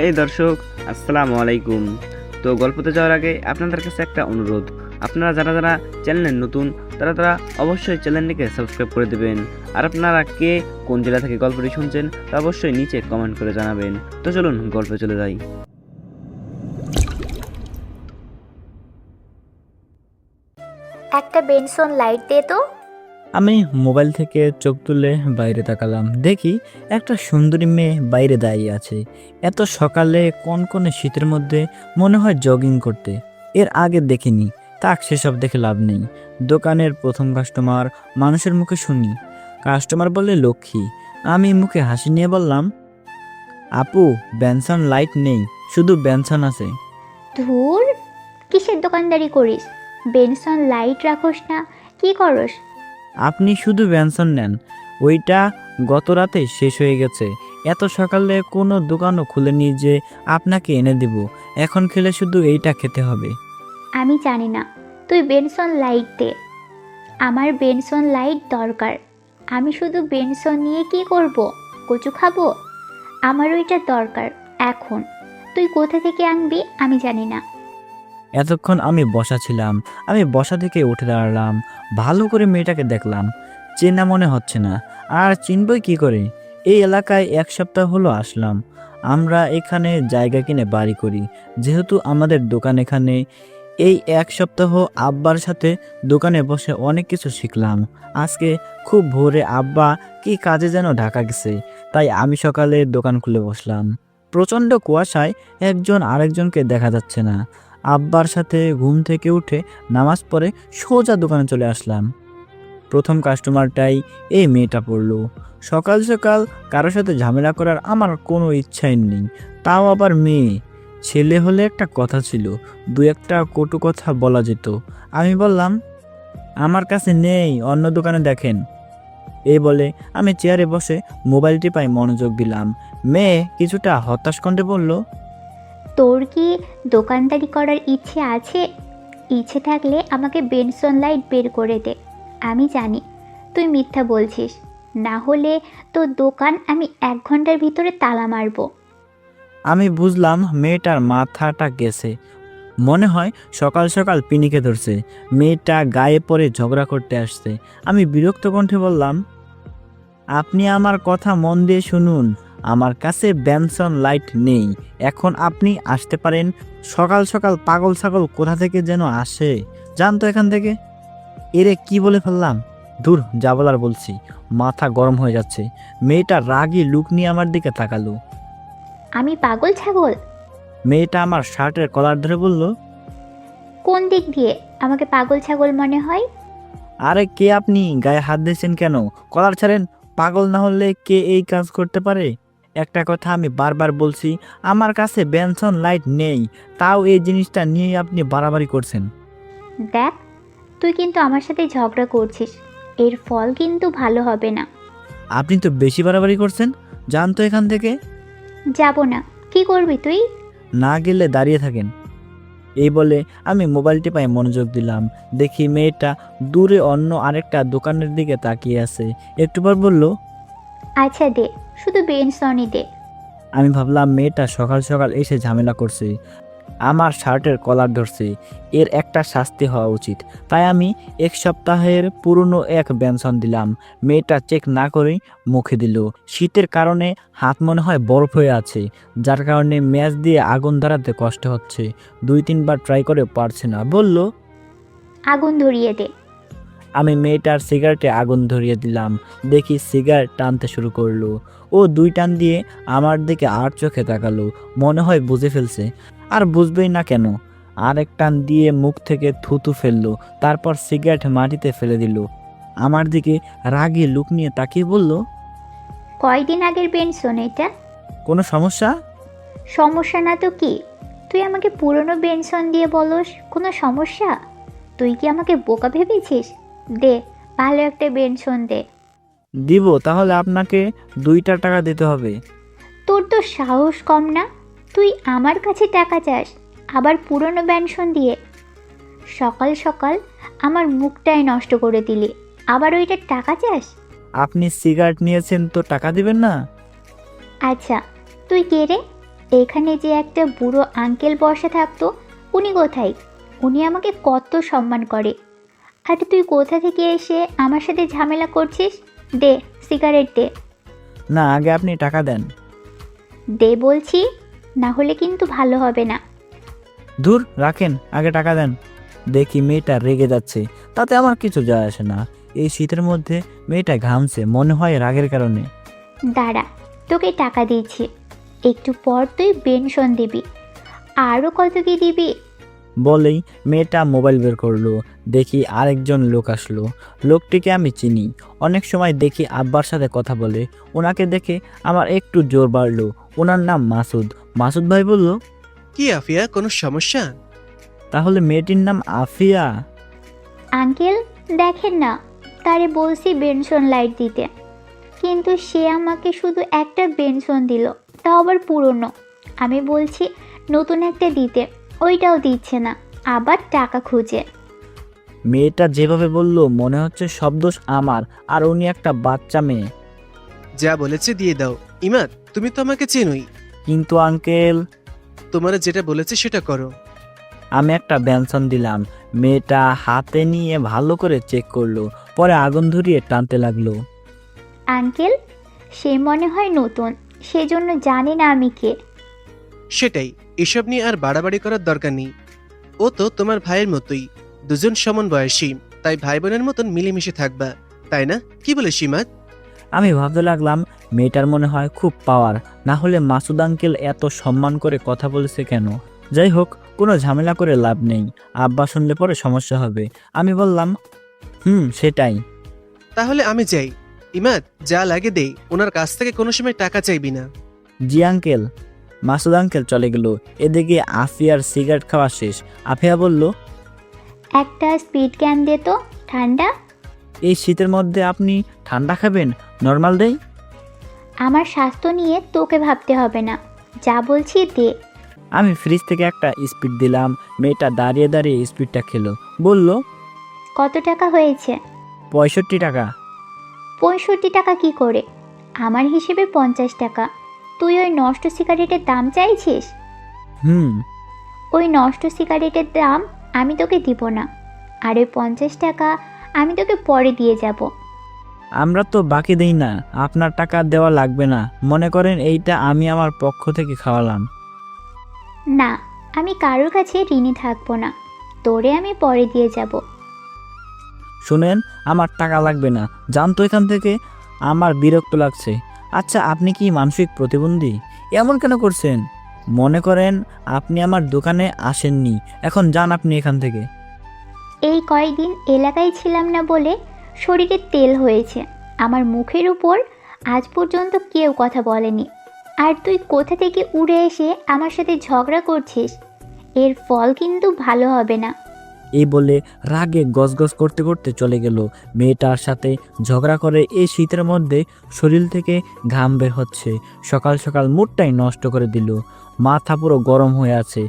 এই দর্শক, আসসালামু আলাইকুম। তো গল্পতে যাওয়ার আগে আপনাদের কাছে একটা অনুরোধ, আপনারা যারা যারা চ্যানেলে নতুন তারা অবশ্যই চ্যানেলটিকে সাবস্ক্রাইব করে দেবেন। আর আপনারা কে কোন জেলা থেকে গল্পটি শুনছেন তা অবশ্যই নিচে কমেন্ট করে জানাবেন। তো চলুন গল্পে চলে যাই। একটা বেনসন লাইট দে তো। আমি মোবাইল থেকে চোখ তুলে বাইরে তাকালাম, দেখি একটা সুন্দরী মেয়ে বাইরে দাঁড়িয়ে আছে। এত সকালে কনকনে শীতের মধ্যে মনে হয় জগিং করতে। এর আগে দেখিনি। তাক, সেসব দেখে লাভ নেই। দোকানের প্রথম কাস্টমার, মানুষের মুখে শুনি কাস্টমার বলে লক্ষ্মী। আমি মুখে হাসি নিয়ে বললাম, আপু বেনসন লাইট নেই, শুধু বেনসন আছে। ধুর, কিসের দোকানদারি করিস? বেনসন লাইট রাখোস না, কি করস? আপনি শুধু বেনসন নেন, ওইটা গত রাতে শেষ হয়ে গেছে। এত সকালে কোনো দোকানও খুলেনি যে আপনাকে এনে দেব। এখন খেলে শুধু এইটা খেতে হবে। আমি জানি না, তুই বেনসন লাইট দে। আমার বেনসন লাইট দরকার। আমি শুধু বেনসন নিয়ে কি করব? কচু খাবো? আমার ওইটা দরকার এখন। তুই কোথা থেকে আনবি আমি জানি না। এতক্ষণ আমি বসা ছিলাম। আমি বসা থেকে উঠে দাঁড়ালাম, ভালো করে মেয়েটাকে দেখলাম। চেনা মনে হচ্ছে না। আর চিনবই কি করে? এই এলাকায় 1 সপ্তাহ হলো আসলাম। আমরা এখানে জায়গা কিনে বাড়ি করি, যেহেতু আমাদের দোকান এখানে। এই 1 সপ্তাহ আব্বার সাথে দোকানে বসে অনেক কিছু শিখলাম। আজকে খুব ভোরে আব্বা কি কাজে যেন ঢাকা গেছে, তাই আমি সকালে দোকান খুলে বসলাম। প্রচণ্ড কুয়াশায় একজন আরেকজনকে দেখা যাচ্ছে না। আব্বার সাথে ঘুম থেকে উঠে নামাজ পড়ে সোজা দোকানে চলে আসলাম। প্রথম কাস্টমারটাই এই মেয়েটা পড়লো। সকাল সকাল কারোর সাথে ঝামেলা করার আমার কোনো ইচ্ছাই নেই, তাও আবার মেয়ে। ছেলে হলে একটা কথা ছিল, দু একটা কটু কথা বলা যেত। আমি বললাম, আমার কাছে নেই, অন্য দোকানে দেখেন। এই বলে আমি চেয়ারে বসে মোবাইল টিপায় মনোযোগ দিলাম। মেয়ে কিছুটা হতাশ কণ্ঠে বলল, তোর কি দোকানদারি করার ইচ্ছে আছে? ইচ্ছে থাকলে আমাকে বেনসন লাইট বের করে দে। আমি জানি তুই মিথ্যা বলছিস, না হলে তোর দোকান আমি 1 ঘন্টার ভিতরে তালা মারবো। আমি বুঝলাম মেয়েটার মাথাটা গেছে। মনে হয় সকাল সকাল পিনিকে ধরছে। মেয়েটা গায়ে পড়ে ঝগড়া করতে আসছে। আমি বিরক্ত কণ্ঠে বললাম, আপনি আমার কথা মন দিয়ে শুনুন, আমার কাছে বেনসন লাইট নেই। এখন আপনি আসতে পারেন। সকাল সকাল পাগল ছাগল কোথা থেকে যেন আসে, জানতো এখান থেকে। এরে কি বলে ফেললাম, দূর, যা বলার বলছি। মাথা গরম হয়ে যাচ্ছে। মেয়েটা রাগী লুক নিয়ে আমার দিকে তাকালো। আমি পাগল ছাগল? মেয়েটা আমার শার্টের কলার ধরে বলল, কোন দিক দিয়ে আমাকে পাগল ছাগল মনে হয়? আরে কে আপনি? গায়ে হাত দিয়েছেন কেন? কলার ছাড়েন। পাগল না হলে কে এই কাজ করতে পারে? একটা কথা আমি বারবার বলছি, আমার কাছে বেনসন লাইট নেই, তাও এই জিনিসটা নিয়ে আপনি বাড়াবাড়ি করছেন। দেখ, তুই কিন্তু আমার সাথে ঝগড়া করছিস, এর ফল কিন্তু ভালো হবে না। আপনি তো বেশি বাড়াবাড়ি করছেন, জানতো এখান থেকে। যাব না। কি করবি তুই? না গেলে দাঁড়িয়ে থাকেন। এই বলে আমি মোবাইল টিপায় মনোযোগ দিলাম। দেখি মেয়েটা দূরে অন্য আরেকটা দোকানের দিকে তাকিয়ে আছে। একটু পর বলল, আচ্ছা দে, শুধু বেনসনই দে। আমি ভাবলাম মেয়েটা সকাল সকাল এসে ঝামেলা করছে, আমার শার্টের কলার ধরছে, এর একটা শাস্তি হওয়া উচিত। তাই আমি 1 সপ্তাহের পুরনো এক বেনসন দিলাম। মেয়েটা চেক না করেই মুখে দিল। শীতের কারণে হাত মনে হয় বরফ হয়ে আছে, যার কারণে ম্যাচ দিয়ে আগুন ধরাতে কষ্ট হচ্ছে। 2-3 বার ট্রাই করে পারছে না, বলল। আগুন ধরিয়ে দে। আমি মেয়েটার সিগারেটে আগুন ধরিয়ে দিলাম। দেখি সিগারেট টানতে শুরু করলো। ও 2 টান দিয়ে আমার দিকে আর চোখে তাকালো। মনে হয় বুঝে ফেলছে, আর বুঝবেই না কেন। আরেক টান দিয়ে মুখ থেকে থুতু ফেললো, তারপর সিগারেট মাটিতে ফেলে দিল। আমার দিকে রাগী লুক নিয়ে তাকিয়ে বলল, কয়দিন আগের বেনসন এটা? কোনো সমস্যা? সমস্যা না তো কি? তুই আমাকে পুরনো বেনসন দিয়ে বলস কোনো সমস্যা? তুই কি আমাকে বোকা ভেবেছিস? দে, ভালো একটা বেনসন দে। দিব, তাহলে আপনাকে 2টা টাকা দিতে হবে। তোর তো সাহস কম না? তুই আমার কাছে টাকা চাস, আবার পুরনো বেনসন দিয়ে? সকাল সকাল আমার মুখটাই নষ্ট করে দিলি, আবার ওইটা টাকা চাস? আপনি সিগারেট নিয়েছেন তো টাকা দিবেন না? আচ্ছা, তুই কে রে? এখানে যে একটা বুড়ো আঙ্কেল বসে থাকতো, উনি কোথায়? উনি আমাকে কত সম্মান করে। আর তুই কোথা থেকে এসে আমার সাথে ঝামেলা করছিস? দে, সিগারেট দে। না, আগে আপনি টাকা দেন। দে বলছি, না হলে কিন্তু ভালো হবে না। ধুর, রাখেন, আগে টাকা দেন। দেখি মেয়েটা রেগে যাচ্ছে, তাতে আমার কিছু যায় আসে না। এই শীতের মধ্যে মেয়েটা ঘামছে, মনে হয় রাগের কারণে। দাঁড়া, তোকে টাকা দিচ্ছি, একটু পর তুই পেনশন দিবি। আরও কত কি দিবি? বলেই মেয়েটা মোবাইল বের করলো। দেখি আরেকজন লোক আসলো। লোকটিকে আমি চিনি, অনেক সময় দেখি আব্বার সাথে কথা বলে। ওনাকে দেখে আমার একটু জোর বাড়লো। ওনার নাম মাসুদ। মাসুদ ভাই বলল, কি আফিয়া, কোনো সমস্যা? তাহলে মেয়েটির নাম আফিয়া? আঙ্কেল দেখেন না, তারে বলছি বেনসন লাইট দিতে, কিন্তু সে আমাকে শুধু একটা বেনসন দিল, তাও আবার পুরনো। আমি বলছি নতুন একটা দিতে, ওইটাও দিচ্ছে না, আবার টাকা খুঁজে। মেয়েটা যেভাবে বলল মনে হচ্ছে সব দোষ আমার, আর উনি একটা বাচ্চা মেয়ে। যা বলেছে দিয়ে দাও। ইমাদ, তুমি তো আমাকে চেনোই। কিন্তু আঙ্কেল, তোমার যেটা বলেছে সেটা করো। আমি একটা বেনসন দিলাম। মেয়েটা হাতে নিয়ে ভালো করে চেক করলো, পরে আগুন ধরিয়ে টানতে লাগলো। আঙ্কেল, সে মনে হয় নতুন, সেজন্য জানি না আমি কে। সেটাই, এসব নিয়ে আর বাড়াবাড়ি করার দরকার নেই। ও তো তোমার ভাইয়ের মতোই, দুজন সমান বয়সী, তাই ভাই বোনের মতন মিলেমিশে থাকবা, তাই না? কি বলে ইমাদ? আমি ভাবতে লাগলাম মেয়েটার মনে হয় খুব পাওয়ার, না হলে মাসুদ আঙ্কেল এত সম্মান করে কথা বলেছে কেন। যাই হোক, কোনো ঝামেলা করে লাভ নেই, আব্বা শুনলে পরে সমস্যা হবে। আমি বললাম, সেটাই। তাহলে আমি যাই। ইমাদ, যা লাগে দে, ওনার কাছ থেকে কোনো সময় টাকা চাইবি না। জি আঙ্কেল। মাসুদ আঙ্কেল চলে গেল। এদিকে আফিয়ার সিগারেট খাওয়া শেষ। আফিয়া বলল, একটা স্পিড ক্যান দে তো, ঠান্ডা। এই শীতের মধ্যে আপনি ঠান্ডা খাবেন? নর্মাল দেই? আমার স্বাস্থ্য নিয়ে তোকে ভাবতে হবে না, যা বলছি দে। আমি ফ্রিজ থেকে একটা স্পিড দিলাম। মেয়েটা দাঁড়িয়ে দাঁড়িয়ে স্পিডটা খেলো। বলল, কত টাকা হয়েছে? 65 টাকা। 65 টাকা কি করে? আমার হিসেবে 50 টাকা। তুই ওই নষ্ট সিগারেটের দাম চাইছিস? হুম। ওই নষ্ট সিগারেটের দাম আমি তোকে দিব না, আর ওই 50 টাকা আমি তোকে পরে দিয়ে যাব। আমরা তো বাকি দেই না, আপনার টাকা দেওয়া লাগবে না। মনে করেন এইটা আমি আমার পক্ষ থেকে খাওয়ালাম। না, আমি কারোর কাছে ঋণী থাকবো না, তোরে আমি পরে দিয়ে যাব। শুনেন, আমার টাকা লাগবে না, জানতো এখান থেকে। আমার বিরক্ত লাগছে। আচ্ছা, আপনি কি মানসিক প্রতিবন্ধী? এমন কেন করছেন? মনে করেন আপনি আমার দোকানে আসেননি, এখন যান আপনি এখান থেকে। এই কয়েকদিন এলাকায় ছিলাম না বলে শরীরে তেল হয়েছে, আমার মুখের উপর আজ পর্যন্ত কেউ কথা বলেনি। আর তুই কোথা থেকে উড়ে এসে আমার সাথে ঝগড়া করছিস? এর ফল কিন্তু ভালো হবে না। এই বলে রাগে গজগজ করতে করতে চলে গেল। মেয়েটার সাথে ঝগড়া করে এই শীতের মধ্যে শরীর থেকে ঘাম বের হচ্ছে। সকাল সকাল মুডটাই নষ্ট করে দিল। মাথা পুরো গরম হয়ে আছে।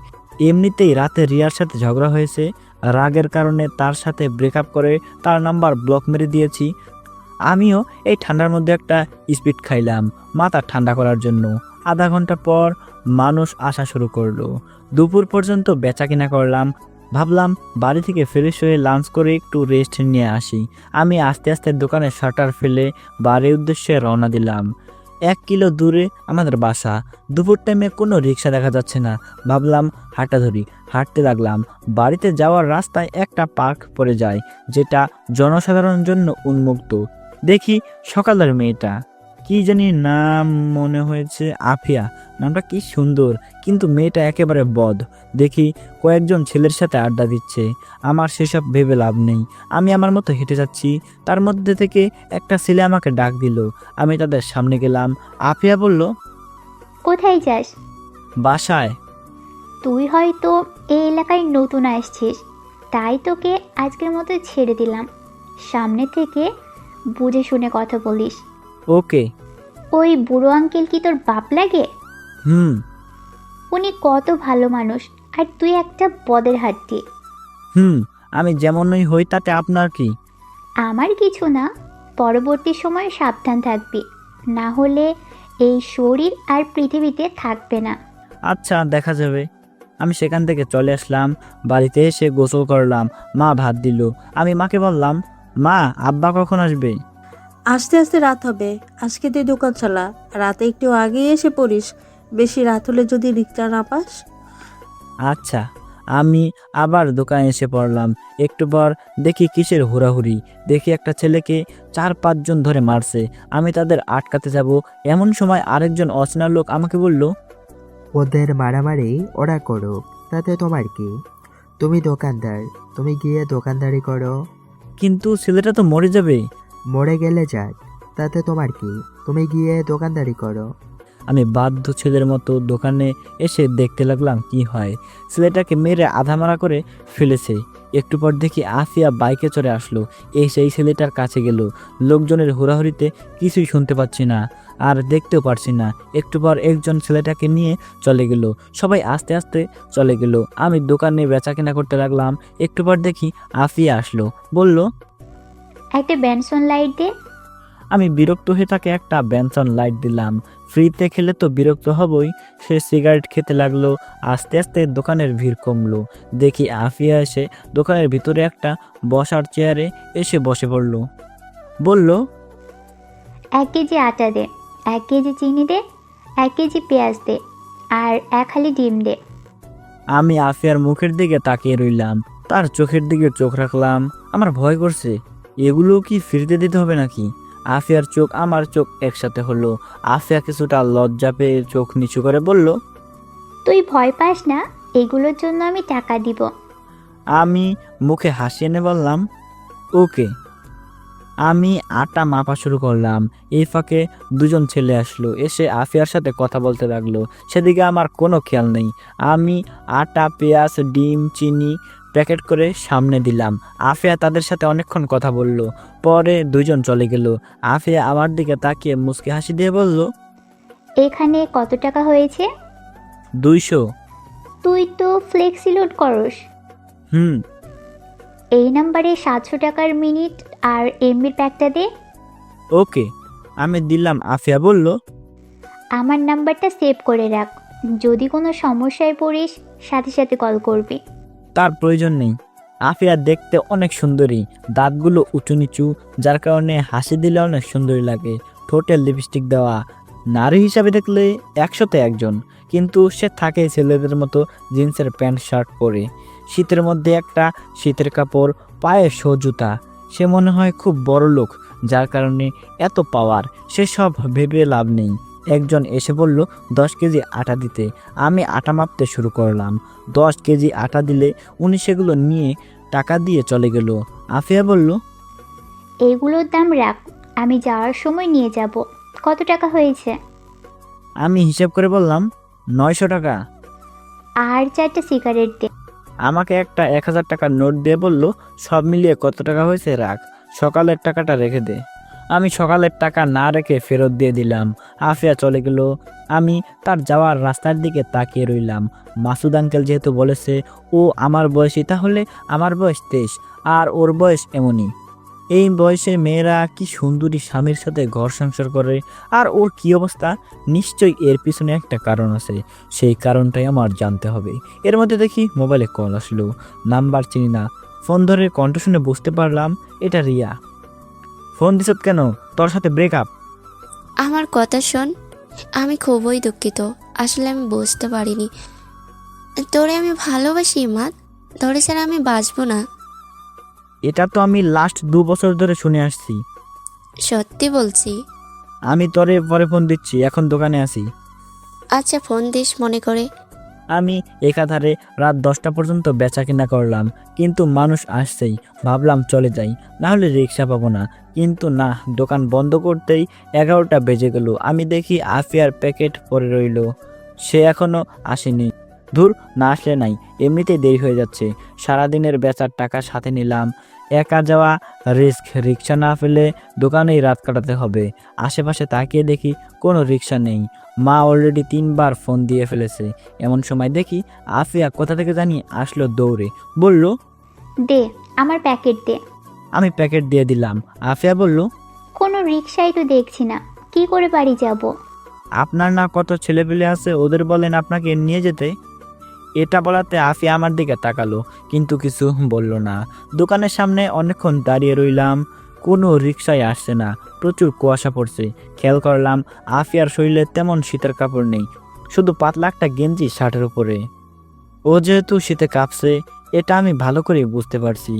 এমনিতেই রাতে রিয়ার সাথে ঝগড়া হয়েছে, রাগের কারণে তার সাথে ব্রেকআপ করে তার নাম্বার ব্লক মেরে দিয়েছি। আমিও এই ঠান্ডার মধ্যে একটা স্পিড খাইলাম মাথা ঠান্ডা করার জন্য। আধা ঘন্টা পর মানুষ আসা শুরু করলো। দুপুর পর্যন্ত বেচা কিনা করলাম। ভাবলাম বাড়ি থেকে ফ্রেশ হয়ে লাঞ্চ করে একটু রেস্ট নিয়ে আসি। আমি আস্তে আস্তে দোকানের শাটার ফেলে বাড়ির উদ্দেশ্যে রওনা দিলাম। 1 কিলো দূরে আমাদের বাসা। দুপুর টাইমে কোনো রিক্সা দেখা যাচ্ছে না। ভাবলাম হাঁটা ধরি। হাঁটতে লাগলাম। বাড়িতে যাওয়ার রাস্তায় একটা পার্ক পড়ে যায়, যেটা জনসাধারণের জন্য উন্মুক্ত। দেখি সকালের মেয়েটা, কি জানি নাম মনে হয়েছে আফিয়া। নামটা কি সুন্দর, কিন্তু মেয়েটা একেবারে বদ। দেখি কয়েকজন ছেলের সাথে আড্ডা দিচ্ছে। আমার সেসব ভেবে লাভ নেই। আমি আমার মতো হেঁটে যাচ্ছি, তার মধ্যে থেকে একটা ছেলে আমাকে ডাক দিল। আমি তাদের সামনে গেলাম। আফিয়া বলল, কোথায় যাস? বাসায়। তুই হয়তো এই এলাকায় নতুন আসছিস, তাই তোকে আজকের মতো ছেড়ে দিলাম। সামনে থেকে বুঝে শুনে কথা বলিস। ওকে। ওই বুড়ো আঙ্কেল কি তোর বাপ লাগে? হুম। উনি কত ভালো মানুষ, আর তুই একটা বদের হাড্ডি। আমি যেমনই হই তাতে আপনার কি? আমার কিছু না, পরবর্তী সময়ে সাবধান থাকবি, না হলে এই শরীর আর পৃথিবীতে থাকবে না। আচ্ছা দেখা যাবে। আমি সেখান থেকে চলে আসলাম। বাড়িতে এসে গোসল করলাম। মা ভাত দিল। আমি মাকে বললাম, মা আব্বা কখন আসবে? আস্তে আস্তে রাত হবে। আজকে তুই দোকান চালা, রাতে একটু আগেই এসে পড়িস। বেশি রাত হলে যদি রিক্সা না পাস। আচ্ছা। আমি আবার দোকানে এসে পড়লাম। একটু পর দেখি কিসের হুড়াহুড়ি। দেখি একটা ছেলেকে 4-5 জন ধরে মারছে। আমি তাদের আটকাতে যাব, এমন সময় আরেকজন অচেনা লোক আমাকে বলল, ওদের মারামারি ওরা করুক, তাতে তোমার কি? তুমি দোকানদার, তুমি গিয়ে দোকানদারি করো। কিন্তু ছেলেটা তো মরে যাবে। মরে গেলে যাক, তাতে তোমার কি? তুমি গিয়ে দোকানদারি করো। আমি বাধ্য ছেলের মতো দোকানে এসে দেখতে লাগলাম কি হয়। ছেলেটাকে মেরে আধামারা করে ফেলেছে। একটু পর দেখি আফিয়া বাইকে চড়ে আসলো। সেই ছেলেটার কাছে গেল। লোকজনের হুড়াহুড়িতে কিছুই শুনতে পাচ্ছি না, আর দেখতেও পারছি না। একটু পর একজন ছেলেটাকে নিয়ে চলে গেল। সবাই আস্তে আস্তে চলে গেল। আমি দোকানে বেচা কেনা করতে লাগলাম। একটু পর দেখি আফিয়া আসলো, বলল, একটা বেনসন লাইট দে। আমি বিরক্ত হয়ে তাকে একটা বেনসন লাইট দিলাম। ফ্রিতে খেলে তো বিরক্ত হবই। সে সিগারেট খেতে লাগলো। আস্তে আস্তে দোকানের ভিড় কমলো। দেখি আফিয়া এসে দোকানের ভিতরে একটা বসার চেয়ারে এসে বসে পড়ল। বলল, 1 কেজি আটা দে, 1 কেজি চিনি দে, 1 কেজি পেঁয়াজ দে, আর 1 হালি ডিম দে। আমি আফিয়ার মুখের দিকে তাকিয়ে রইলাম। তার চোখের দিকে চোখ রাখলাম। আমার ভয় করছে, এগুলো কি ফ্রিতে দিতে হবে নাকি? আফিয়ার চোখ আমার চোখ একসাথে হলো। আফিয়া কিছুটা লজ্জা পেয়ে চোখ নিচু করে বলল, তুই ভয় পাস না, এগুলোর জন্য আমি টাকা দিব। আমি মুখে হাসি এনে বললাম, ওকে। আমি আটা মাপা শুরু করলাম। এই ফাঁকে দুজন ছেলে আসলো। এসে আফিয়ার সাথে কথা বলতে লাগলো। সেদিকে আমার কোনো খেয়াল নেই। আমি আটা, পেঁয়াজ, ডিম, চিনি প্যাকেট করে সামনে দিলাম। আফিয়া তাদের সাথে অনেকক্ষণ কথা বলল। পরে দুজন চলে গেল। আফিয়া আমার দিকে তাকিয়ে মুচকি হাসি দিয়ে বলল, এখানে কত টাকা হয়েছে? 200। তুই তো ফ্লেক্সি লোড করস। হুম। এই নাম্বারে 700 টাকার মিনিট আর এমবির প্যাকটা দে। ওকে। আমি দিলাম। আফিয়া বলল, আমার নাম্বারটা সেভ করে রাখ, যদি কোনো সমস্যায় পড়িস সাথে সাথে কল করবি। তার প্রয়োজন নেই। আফিয়া দেখতে অনেক সুন্দরী, দাঁতগুলো উঁচু নিচু, যার কারণে হাসি দিলে অনেক সুন্দরী লাগে। ঠোঁটে লিপস্টিক দেওয়া। নারী হিসাবে দেখলে 100-তে 1 জন, কিন্তু সে থাকে ছেলেদের মতো জিন্সের প্যান্ট শার্ট পরে। শীতের মধ্যে একটা শীতের কাপড়, পায়ে শো জুতা। সে মনে হয় খুব বড় লোক, যার কারণে এত পাওয়ার। সেসব ভেবে লাভ নেই। একজন এসে বলল 10 কেজি আটা দিতে। আমি আটা মাপতে শুরু করলাম। 10 কেজি আটা দিলে উনি সেগুলো নিয়ে টাকা দিয়ে চলে গেল। আফিয়া বলল, এগুলোর দাম রাখ, আমি যাওয়ার সময় নিয়ে যাব। কত টাকা হয়েছে? আমি হিসাব করে বললাম, 900 টাকা। আর 4টা সিগারেট দে। আমাকে একটা 1000 টাকার নোট দিয়ে বলল, সব মিলিয়ে কত টাকা হয়েছে রাখ, সকালের টাকাটা রেখে দে। আমি সকালের টাকা না রেখে ফেরত দিয়ে দিলাম। আফিয়া চলে গেল। আমি তার যাওয়ার রাস্তার দিকে তাকিয়ে রইলাম। মাসুদ আঙ্কেল যেহেতু বলেছে ও আমার বয়সী, তাহলে আমার বয়স 23 আর ওর বয়স এমনই। এই বয়সে মেয়েরা কি সুন্দরী স্বামীর সাথে ঘর সংসার করে, আর ওর কি অবস্থা? নিশ্চয়ই এর পিছনে একটা কারণ আছে। সেই কারণটাই আমার জানতে হবে। এর মধ্যে দেখি মোবাইলে কল আসলো। নাম্বার চিনি না। ফোন ধরে কণ্ঠ শুনে বুঝতে পারলাম এটা রিয়া। ফোন দিছ কেন? তোর সাথে ব্রেকআপ? আমার কথা শোন, আমি খুবই দুঃখিত। আসলে আমি বুঝতে পারিনি তোরে আমি ভালোবাসি ইমাদ। তোরে ছাড়া আমি বাঁচবো না। এটা তো আমি লাস্ট 2 বছর ধরে শুনে আসছি। সত্যি বলছি। আমি তোরে পরে ফোন দিচ্ছি, এখন দোকানে আছি। আচ্ছা ফোন দিস মনে করে। আমি একাধারে রাত 10টা পর্যন্ত বেচা কিনা করলাম, কিন্তু মানুষ আসছেই। ভাবলাম চলে যাই, না হলে রিক্সা পাবো না। কিন্তু না, দোকান বন্ধ করতেই 11টা বেজে গেল। আমি দেখি আফিয়ার প্যাকেট পড়ে রইল। সে এখনো আসেনি। ধুর, না আসলে নাই, এমনিতেই দেরি হয়ে যাচ্ছে। সারাদিনের বেচার টাকা সাথে নিলাম। একা যাওয়া রিস্ক। রিক্সা না পেলে দোকানেই রাত কাটাতে হবে। আশেপাশে তাকিয়ে দেখি কোনো রিক্সা নেই। মা অলরেডি 3বার ফোন দিয়ে ফেলেছে। এমন সময় দেখি আফিয়া কোথা থেকে জানি আসলো দৌড়ে। বলল, দে আমার প্যাকেট দে। আমি প্যাকেট দিয়ে দিলাম। আফিয়া বলল, কোনো রিক্সাই তো দেখছি না, কি করে বাড়ি যাব? আপনার না কত ছেলেপেলে আছে, ওদের বলেন আপনাকে নিয়ে যেতে। এটা বলাতে আফিয়া আমার দিকে তাকালো, কিন্তু কিছু বলল না। দোকানের সামনে অনেকক্ষণ দাঁড়িয়ে রইলাম, কোনো রিক্সায় আসছে না, প্রচুর কুয়াশা পড়ছে। খেয়াল করলাম আফিয়ার শরীরে তেমন শীতের কাপড় নেই, শুধু পাতলা একটা গেঞ্জি শার্টের উপরে। ও যেহেতু শীতে কাঁপছে এটা আমি ভালো করে বুঝতে পারছি।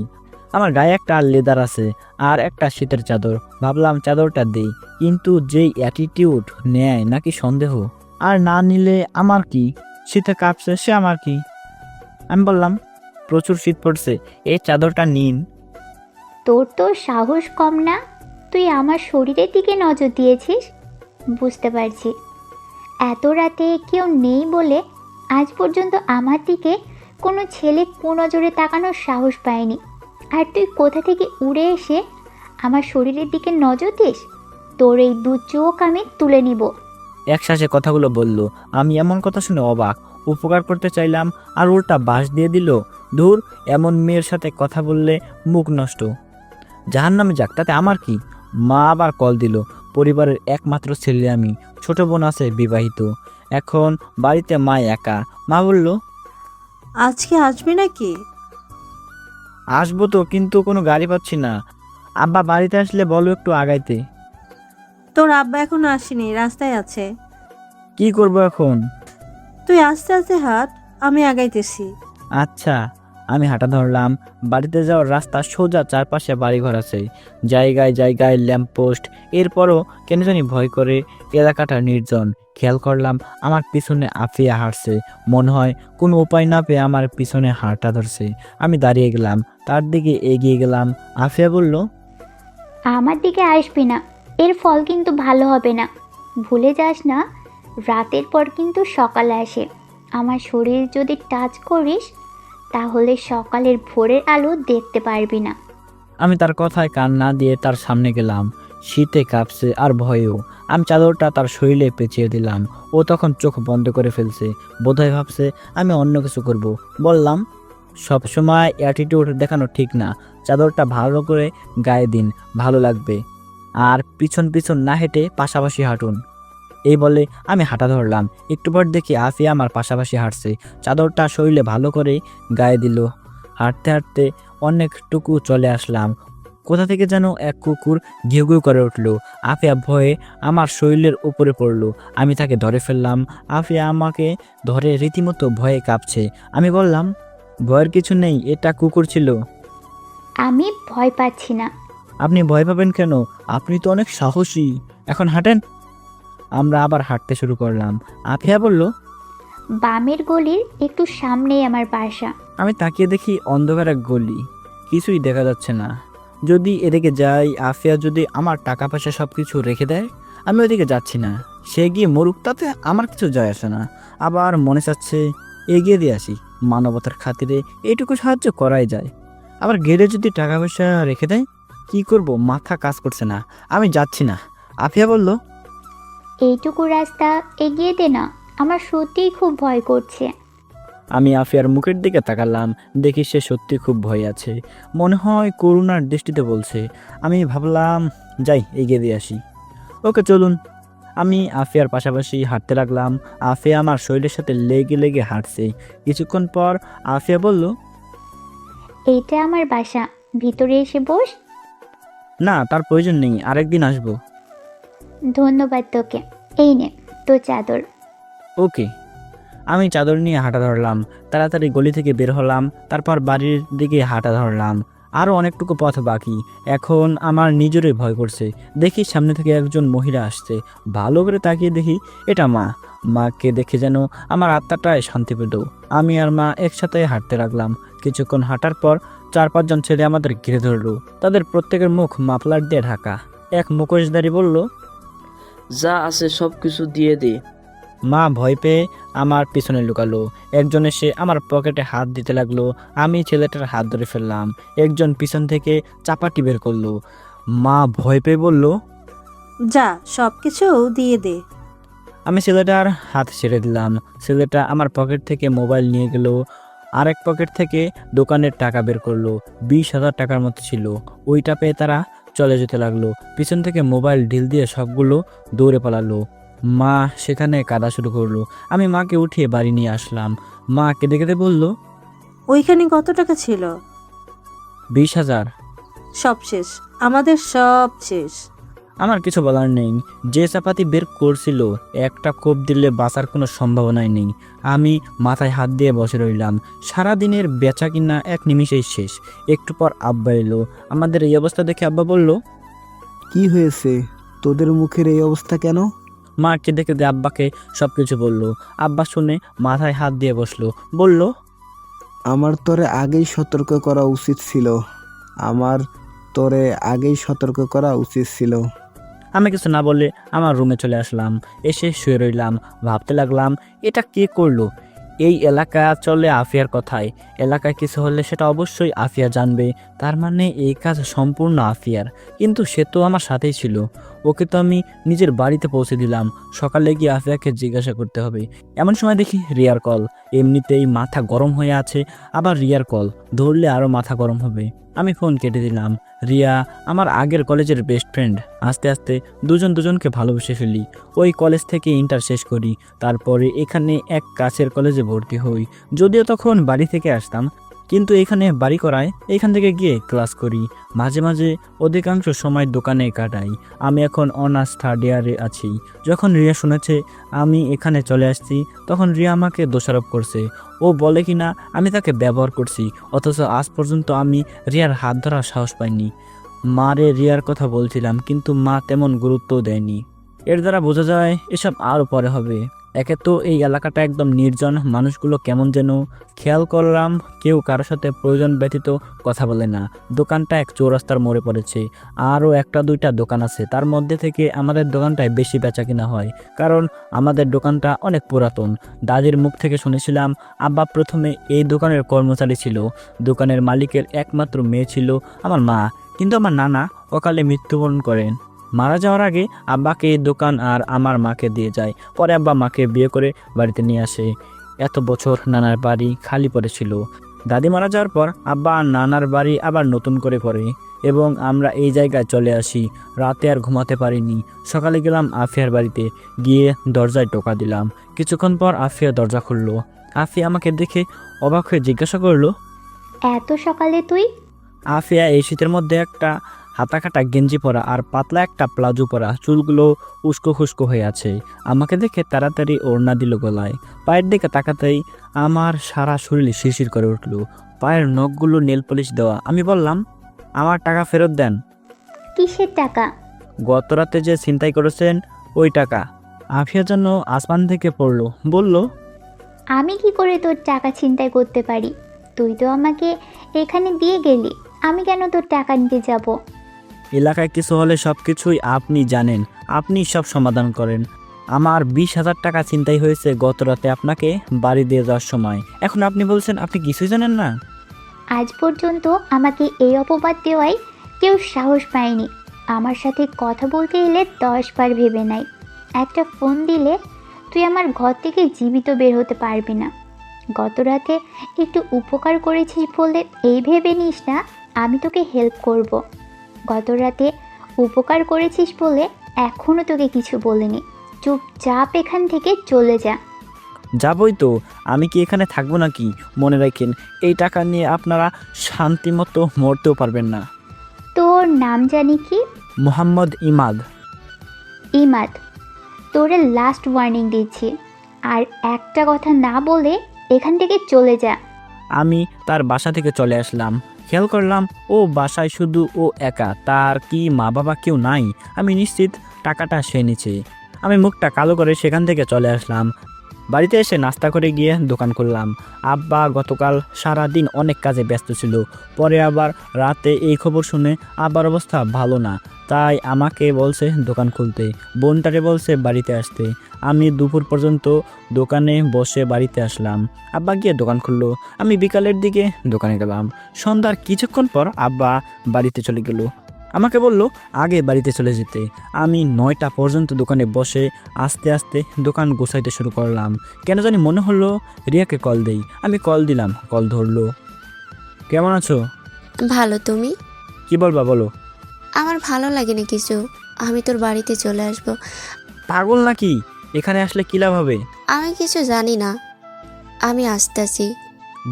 আমার গায়ে একটা লেদার আছে আর একটা শীতের চাদর, ভাবলাম চাদরটা দেই, কিন্তু যেই অ্যাটিটিউড নেয় নাকি সন্দেহ। আর না নিলে আমার কি, শীতে কাঁপছে সে আমার কি। আমি বললাম, প্রচুর শীত পড়ছে, এই চাদরটা নিন। তোর তো সাহস কম না, তুই আমার শরীরের দিকে নজর দিয়েছিস। বুঝতে পারছি এত রাতে কেউ নেই বলে আজ পর্যন্ত আমার দিকে কোনো ছেলে কুনজরে তাকানোর সাহস পায়নি, আর তুই কোথা থেকে উড়ে এসে আমার শরীরের দিকে নজর দিস? তোর এই দু চোখ আমি তুলে নিব। একশ্বাসে কথাগুলো বলল। আমি এমন কথা শুনে অবাক, উপকার করতে চাইলাম আর উল্টা বাঁশ দিয়ে দিল। ধুর, এমন মেয়ের সাথে কথা বললে মুখ নষ্ট, জাহান্নামে যাক, তাতে আমার কি। মা আবার কল দিল। পরিবারের একমাত্র ছেলে আমি, ছোট বোন আছে বিবাহিত, এখন বাড়িতে মা একা। মা বলল, আজকে আসবি নাকি? আসবো তো, কিন্তু কোনো গাড়ি পাচ্ছি না। আব্বা বাড়িতে আসলে বলো একটু আগাইতে। তোর আব্বা এখনো আসেনি, রাস্তায় আছে। কি করব এখন? তুই আস্তে আস্তে হাঁট, আমি আগাইতেছি। আচ্ছা। আমি হাঁটা ধরলাম। বাড়িতে যাওয়ার রাস্তা সোজা, চারপাশে বাড়িঘর আছে, জায়গায় জায়গায় ল্যাম্পপোস্ট। এরপরও কেন জানি ভয় করে, এলাকাটা নির্জন। খেয়াল করলাম আমার পিছনে আফিয়া হাঁটছে, মনে হয় কোনো উপায় না পেয়ে আমার পিছনে হাঁটা ধরছে। আমি দাঁড়িয়ে গেলাম, তার দিকে এগিয়ে গেলাম। আফিয়া বলল, আমার দিকে আসবি না, এর ফল কিন্তু ভালো হবে না। ভুলে যাস না, রাতের পর কিন্তু সকাল আসে। আমার শরীর যদি টাচ করিস তাহলে সকালের ভোরের আলো দেখতে পারবি না। আমি তার কথায় কান না দিয়ে তার সামনে গেলাম। শীতে কাঁপছে আর ভয়েও। আমি চাদরটা তার শরীরে পেঁচিয়ে দিলাম। ও তখন চোখ বন্ধ করে ফেলছে, বোধহয় ভাবছে আমি অন্য কিছু করব। বললাম, সবসময় অ্যাটিটিউড দেখানো ঠিক না, চাদরটা ভালো করে গায়ে দিন, ভালো লাগবে। আর পিছন পিছন না হেঁটে পাশাপাশি হাঁটুন। এই বলে আমি হাঁটা ধরলাম। একটু পর দেখি আফিয়া আমার পাশাপাশি হাঁটছে, চাদরটা শরীরে ভালো করে গায়ে দিল। হাঁটতে হাঁটতে অনেকটুকু চলে আসলাম। কোথা থেকে যেন এক কুকুর ঘিউ ঘিউ করে উঠলো। আফিয়া ভয়ে আমার শরীরের উপরে পড়লো। আমি তাকে ধরে ফেললাম। আফিয়া আমাকে ধরে রীতিমতো ভয়ে কাঁপছে। আমি বললাম, ভয়ের কিছু নেই, এটা কুকুর ছিল। আমি ভয় পাচ্ছি না। আপনি ভয় পাবেন কেন? আপনি তো অনেক সাহসী। এখন হাঁটেন। আমরা আবার হাঁটতে শুরু করলাম। আফিয়া বলল, বামের গলির একটু সামনেই আমার বাসা। আমি তাকিয়ে দেখি অন্ধকার এক গলি, কিছুই দেখা যাচ্ছে না। যদি এদিকে যাই, আফিয়া যদি আমার টাকা পয়সা সব কিছু রেখে দেয়, আমি ওইদিকে যাচ্ছি না। সে গিয়ে মরুক, তাতে আমার কিছু যায় আসে না। আবার মনে চাচ্ছে এগিয়ে দিয়ে আসি, মানবতার খাতিরে এইটুকু সাহায্য করাই যায়। আবার গেলে যদি টাকা পয়সা রেখে দেয়, কি করব মাথা কাজ করছে না। আমি যাচ্ছি না। আফিয়া বলল, এইটুকু রাস্তা এগিয়ে দে না, আমার সত্যিই খুব ভয় করছে। আমি আফিয়ার মুখের দিকে তাকালাম, দেখি সে সত্যি খুব ভয় আছে, মনে হয় করুণার দৃষ্টিতে বলছে। আমি ভাবলাম, যাই এগিয়ে দিয়ে আসি। ওকে চলুন। আমি আফিয়ার পাশাপাশি হাঁটতে লাগলাম। আফিয়া আমার শরীরের সাথে লেগে লেগে হাঁটছে। কিছুক্ষণ পর আফিয়া বলল, এইটা আমার বাসা, ভিতরে এসে বস। না, তার প্রয়োজন নেই, আরেকদিন আসবো। ধন্যবাদ তোকে, এই নে তোর চাদর। ওকে। আমি চাদর নিয়ে হাঁটা ধরলাম। তাড়াতাড়ি গলি থেকে বের হলাম, তারপর বাড়ির দিকে হাঁটা ধরলাম। আরও অনেকটুকু পথ বাকি। এখন আমার নিজেরই ভয় করছে। দেখি সামনে থেকে একজন মহিলা আসছে। ভালো করে তাকিয়ে দেখি এটা মা। মাকে দেখে যেন আমার আত্মাটায় শান্তি পেল। আমি আর মা একসাথে হাঁটতে লাগলাম। কিছুক্ষণ হাঁটার পর 4-5 জন ছেলে আমাদের ঘিরে ধরলো। তাদের প্রত্যেকের মুখ মাফলার দিয়ে ঢাকা। এক মুখোশধারী বলল, যা আছে সব কিছু দিয়ে দে। মা ভয় পেয়ে আমার পিছনে লুকালো। একজন এসে আমার পকেটে হাত দিতে লাগলো। আমি ছেলেটার হাত ধরে ফেললাম। একজন পিছন থেকে চাপাটি বের করলো। মা ভয় পেয়ে বলল, যা, সব কিছু দিয়ে দে। আমি ছেলেটার হাত ছেড়ে দিলাম। ছেলেটা আমার পকেট থেকে মোবাইল নিয়ে গেল। আরেক পকেট থেকে দোকানের টাকা বের করলো। 20,000 টাকার মতো ছিল। ওইটা পেয়ে তারা চলে যেতে লাগলো। পিছন থেকে মোবাইল ঢিল দিয়ে সবগুলো দৌড়ে পালালো। মা সেখানে কাঁদা শুরু করলো। আমি মাকে উঠিয়ে বাড়ি নিয়ে আসলাম। মা কেঁদে কেঁদে বলল, ওইখানে কত টাকা ছিল? 20,000। সব শেষ, আমাদের সব শেষ। আমার কিছু বলার নেই। যে চাপাতি বের করছিল একটা কোপ দিলে বাঁচার কোনো সম্ভাবনাই নেই। আমি মাথায় হাত দিয়ে বসে রইলাম। সারাদিনের বেচা কিনা এক নিমিষেই শেষ। একটু পর আব্বা এলো। আমাদের এই অবস্থা দেখে আব্বা বলল, কি হয়েছে তোদের মুখের এই অবস্থা কেন? মা কেঁদে কেঁদে আব্বাকে সব কিছু বলল। আব্বা শুনে মাথায় হাত দিয়ে বসলো, বলল, আমার তোরে আগেই সতর্ক করা উচিত ছিল। আমার তোরে আগেই সতর্ক করা উচিত ছিল। আমি কিছু না বলে আমার রুমে চলে আসলাম। এসে শুয়ে রইলাম, ভাবতে লাগলাম এটা কে করলো। এই এলাকা চলে আফিয়ার কথায়। এলাকায় কিছু হলে সেটা অবশ্যই আফিয়া জানবে। তার মানে এই কাজ সম্পূর্ণ আফিয়ার। কিন্তু সে তো আমার সাথেই ছিল। ওকে তো আমি নিজের বাড়িতে পৌঁছে দিলাম। সকালে গিয়ে আফিয়াকে জিজ্ঞাসা করতে হবে। এমন সময় দেখি রিয়ার কল। এমনিতেই মাথা গরম হয়ে আছে, আবার রিয়ার কল ধরলে আরও মাথা গরম হবে। আমি ফোন কেটে দিলাম। রিয়া আমার আগের কলেজের বেস্ট ফ্রেন্ড। আস্তে আস্তে দুজনকে ভালোবেসে ফেলি। ওই কলেজ থেকে ইন্টার শেষ করি, তারপরে এখানে এক কাছের কলেজে ভর্তি হই। যদিও তখন বাড়ি থেকে আসতাম, কিন্তু এখানে বাড়ি করায় এখান থেকে গিয়ে ক্লাস করি। মাঝে মাঝে অধিকাংশ সময় দোকানে কাটাই। আমি এখন অনার্স 3rd ইয়ারে আছি। যখন রিয়া শুনেছে আমি এখানে চলে আসছি, তখন রিয়া আমাকে দোষারোপ করছে। ও বলে কিনা আমি তাকে ব্যবহার করছি, অথচ আজ পর্যন্ত আমি রিয়ার হাত ধরার সাহস পাইনি। মারে রিয়ার কথা বলছিলাম, কিন্তু মা তেমন গুরুত্ব দেয়নি। এর দ্বারা বোঝা যায় এসব আরও পরে হবে। একে তো এই এলাকাটা একদম নির্জন, মানুষগুলো কেমন যেন। খেয়াল করলাম কেউ কারোর সাথে প্রয়োজন ব্যতীত কথা বলে না। দোকানটা এক চৌরাস্তার মোড়ে পড়েছে। আরও 1-2টা দোকান আছে, তার মধ্যে থেকে আমাদের দোকানটায় বেশি বেচা কিনা হয়, কারণ আমাদের দোকানটা অনেক পুরাতন। দাদির মুখ থেকে শুনেছিলাম আব্বা প্রথমে এই দোকানের কর্মচারী ছিল। দোকানের মালিকের একমাত্র মেয়ে ছিল আমার মা, কিন্তু আমার নানা অকালে মৃত্যুবরণ করেন। মারা যাওয়ার আগে আব্বাকে এই দোকান আর আমার মাকে দিয়ে যায়। পরে আব্বা মাকে বিয়ে করে বাড়িতে নিয়ে আসে। এত বছর নানার বাড়ি খালি পড়েছিল। দাদি মারা যাওয়ার পর আব্বা আর নানার বাড়ি আবার নতুন করে করে, এবং আমরা এই জায়গায় চলে আসি। রাতে আর ঘুমাতে পারিনি। সকালে গেলাম আফিয়ার বাড়িতে, গিয়ে দরজায় টোকা দিলাম। কিছুক্ষণ পর আফিয়া দরজা খুললো। আফিয়া আমাকে দেখে অবাক হয়ে জিজ্ঞাসা করলো, এত সকালে তুই? আফিয়া এই শীতের মধ্যে একটা হাতাকাটা গেঞ্জি পরা আর পাতলা একটা প্লাজো পরা, চুলগুলো উস্কো খুস্কো হয়ে আছে। আমাকে দেখে তাড়াতাড়ি ওড়না দিল গলায়। পায়ের দিকে তাকাতেই আমার সারা শরীর শিরশির করে উঠল। পায়ের নখগুলো নেল পলিশ দেওয়া। আমি বললাম, আমার টাকা ফেরত দেন। কিসের টাকা? গত রাতে যে ছিনতাই করেছেন ওই টাকা। আফিয়া যেন আসমান থেকে পড়লো, বলল, আমি কি করে তোর টাকা ছিনতাই করতে পারি? তুই তো আমাকে এখানে দিয়ে গেলি, আমি কেন তোর টাকা নিতে যাব? এলাকায় কিছু হলে সব কিছুই আপনি জানেন, আপনি সব সমাধান করেন। আমার 20,000 টাকা ছিনতাই হয়েছে গত রাতে আপনাকে বাড়ি দিয়ে যাওয়ার সময়। এখন আপনি বলছেন আপনি কিছুই জানেন না? আজ পর্যন্ত আমাকে এই অপবাদ দেওয়ায় কেউ সাহস পায়নি। আমার সাথে কথা বলতে এলে 10 বার ভেবে নাই। একটা ফোন দিলে তুই আমার ঘর থেকে জীবিত বের হতে পারবি না। গত রাতে একটু উপকার করেছিস বলে এই ভেবে নিস না আমি তোকে হেল্প করব। গত রাতে উপকার করেছিস বলে এখনও তোকে কিছু বলিনি। চুপচাপ এখান থেকে চলে যা। যাবই তো, আমি কি এখানে থাকবো নাকি? মনে রাখেন, এই টাকা নিয়ে আপনারা শান্তিমতো মরতেও পারবেন না। তোর নাম জানি কি? মোহাম্মদ ইমাদ। ইমাদ, তোরে লাস্ট ওয়ার্নিং দিচ্ছি, আর একটা কথা না বলে এখান থেকে চলে যা। আমি তার বাসা থেকে চলে আসলাম। খেয়াল করলাম ও বাসায় শুধু ও একা, তার কি মা বাবা কেউ নাই। আমি নিশ্চিত টাকাটা সে নিচ্ছে। আমি মুখটা কালো করে সেখান থেকে চলে আসলাম। বাড়িতে এসে নাস্তা করে গিয়ে দোকান খুললাম। আব্বা গতকাল সারা দিন অনেক কাজে ব্যস্ত ছিল। পরে আবার রাতে এই খবর শুনে আব্বার অবস্থা ভালো না, তাই আমাকে বলছে দোকান খুলতে, বোনটারে বলছে বাড়িতে আসতে। আমি দুপুর পর্যন্ত দোকানে বসে বাড়িতে আসলাম। আব্বা গিয়ে দোকান খুললো। আমি বিকালের দিকে দোকানে গেলাম। সন্ধ্যার কিছুক্ষণ পর আব্বা বাড়িতে চলে গেল। আমাকে বলল আগে বাড়িতে চলে যেতে। আমি 9টা পর্যন্ত দোকানে বসে আস্তে আস্তে দোকান গোছাইতে শুরু করলাম। কেন জানি মনে হলো রিয়াকে কল দেই। আমি কল দিলাম, কল ধরলো। কেমন আছো? ভালো, তুমি? কি বলবা বলো। আমার ভালো লাগে না কিছু, আমি তোর বাড়িতে চলে আসব। পাগল নাকি? এখানে আসলে কি লাভ হবে? আমি কিছু জানি না, আমি আসতেছি।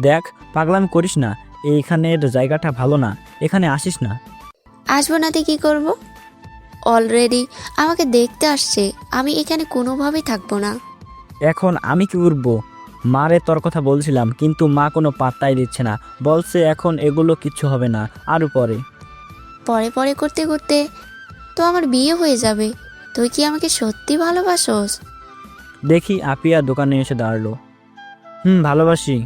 দেখ, পাগলামি করিস না। এইখানের জায়গাটা ভালো না, এখানে আসিস না। আসবো নাতে কি করব? অলরেডি আমাকে দেখতে আসছে, আমি এখানে কোনোভাবেই থাকবো না। এখন আমি কি করবো? মারে তোর কথা বলছিলাম, কিন্তু মা কোনো পাত্তাই দিচ্ছে না। বলছে এখন এগুলো কিচ্ছু হবে না, আরও পরে। পরে পরে করতে করতে তো আমার বিয়ে হয়ে যাবে। তুই কি আমাকে সত্যি ভালোবাসোস? দেখি আপিয়া দোকানে এসে দাঁড়ালো। ভালোবাসি।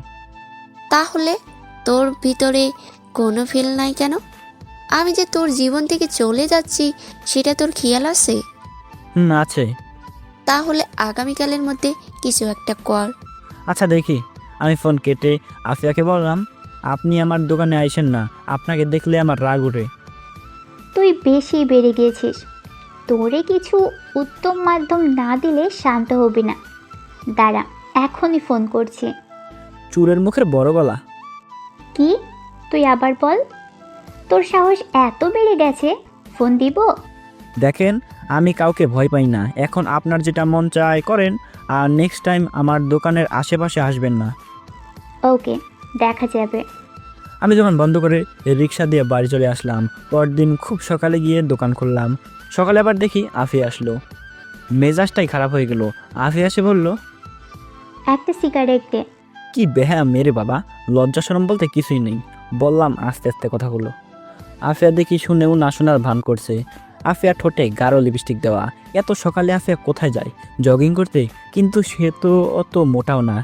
তাহলে তোর ভিতরে কোনো ফিল নাই কেন? আমি যে তোর জীবন থেকে চলে যাচ্ছি সেটা তোর খেয়াল আছে? আছে। তাহলে আগামীকালের মধ্যে কিছু একটা কর। আচ্ছা দেখি। আমি ফোন কেটে আফিয়াকে বললাম, আপনি আমার দোকানে আইসেন না, আপনাকে দেখলে আমার রাগ ওঠে। তুই বেশি বেড়ে গিয়েছিস। তোরে কিছু উত্তম মাধ্যম না দিলে শান্ত হবি না। দাঁড়া, এখনই ফোন করছি। চুরের মুখের বড় গলা। কি? তুই আবার বল। তোর সাহস এত বেড়ে গেছে? ফোন দিব? দেখেন, আমি কাউকে ভয় পাই না। এখন আপনার যেটা মন চায় করেন, আর নেক্সট টাইম আমার দোকানের আশেপাশে আসবেন না। ওকে, দেখা যাবে। আমি দোকান বন্ধ করে রিক্সা দিয়ে বাড়ি চলে আসলাম। পরদিন খুব সকালে গিয়ে দোকান খুললাম। সকালে আবার দেখি আফিয়া আসলো। মেজাজটাই খারাপ হয়ে গেল। আফিয়া এসে বলল, একটা সিগারেট দে। কি বেহা মেরে বাবা, লজ্জা শরম বলতে কিছুই নেই। বললাম আস্তে আস্তে কথাগুলো। আফিয়া দেখি শুনেও না শোনার ভান করছে। আফিয়া ঠোঁটে গাঢ় লিপস্টিক দেওয়া। এত সকালে আফিয়া কোথায় যায়? জগিং করতে? কিন্তু সে তো অত মোটাও না।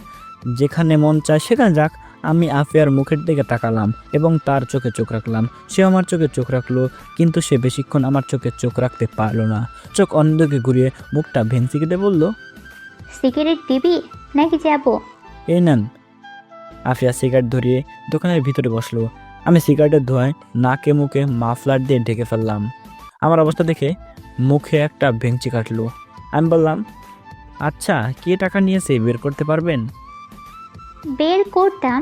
যেখানে মন চায় সেখানে যাক। আমি আফিয়ার মুখের দিকে তাকালাম এবং তার চোখে চোখ রাখলাম। সে আমার চোখে চোখ রাখলো, কিন্তু সে বেশিক্ষণ আমার চোখে চোখ রাখতে পারলো না। চোখ অন্যদিকে ঘুরিয়ে মুখটা ভেঙচি কেটে বলল, সিগারেট দিবি নাকি যাব? এই নেন। আফিয়া সিগারেট ধরিয়ে দোকানের ভিতরে বসলো। আমি সিগারেটের ধোঁয়ায় নাকে মুখে মাফলার দিয়ে ঢেকে ফেললাম। আমার অবস্থা দেখে মুখে একটা ভেঙচি কাটলো। আমি বললাম, আচ্ছা কে টাকা নিয়েছে বের করতে পারবেন? বের করতাম,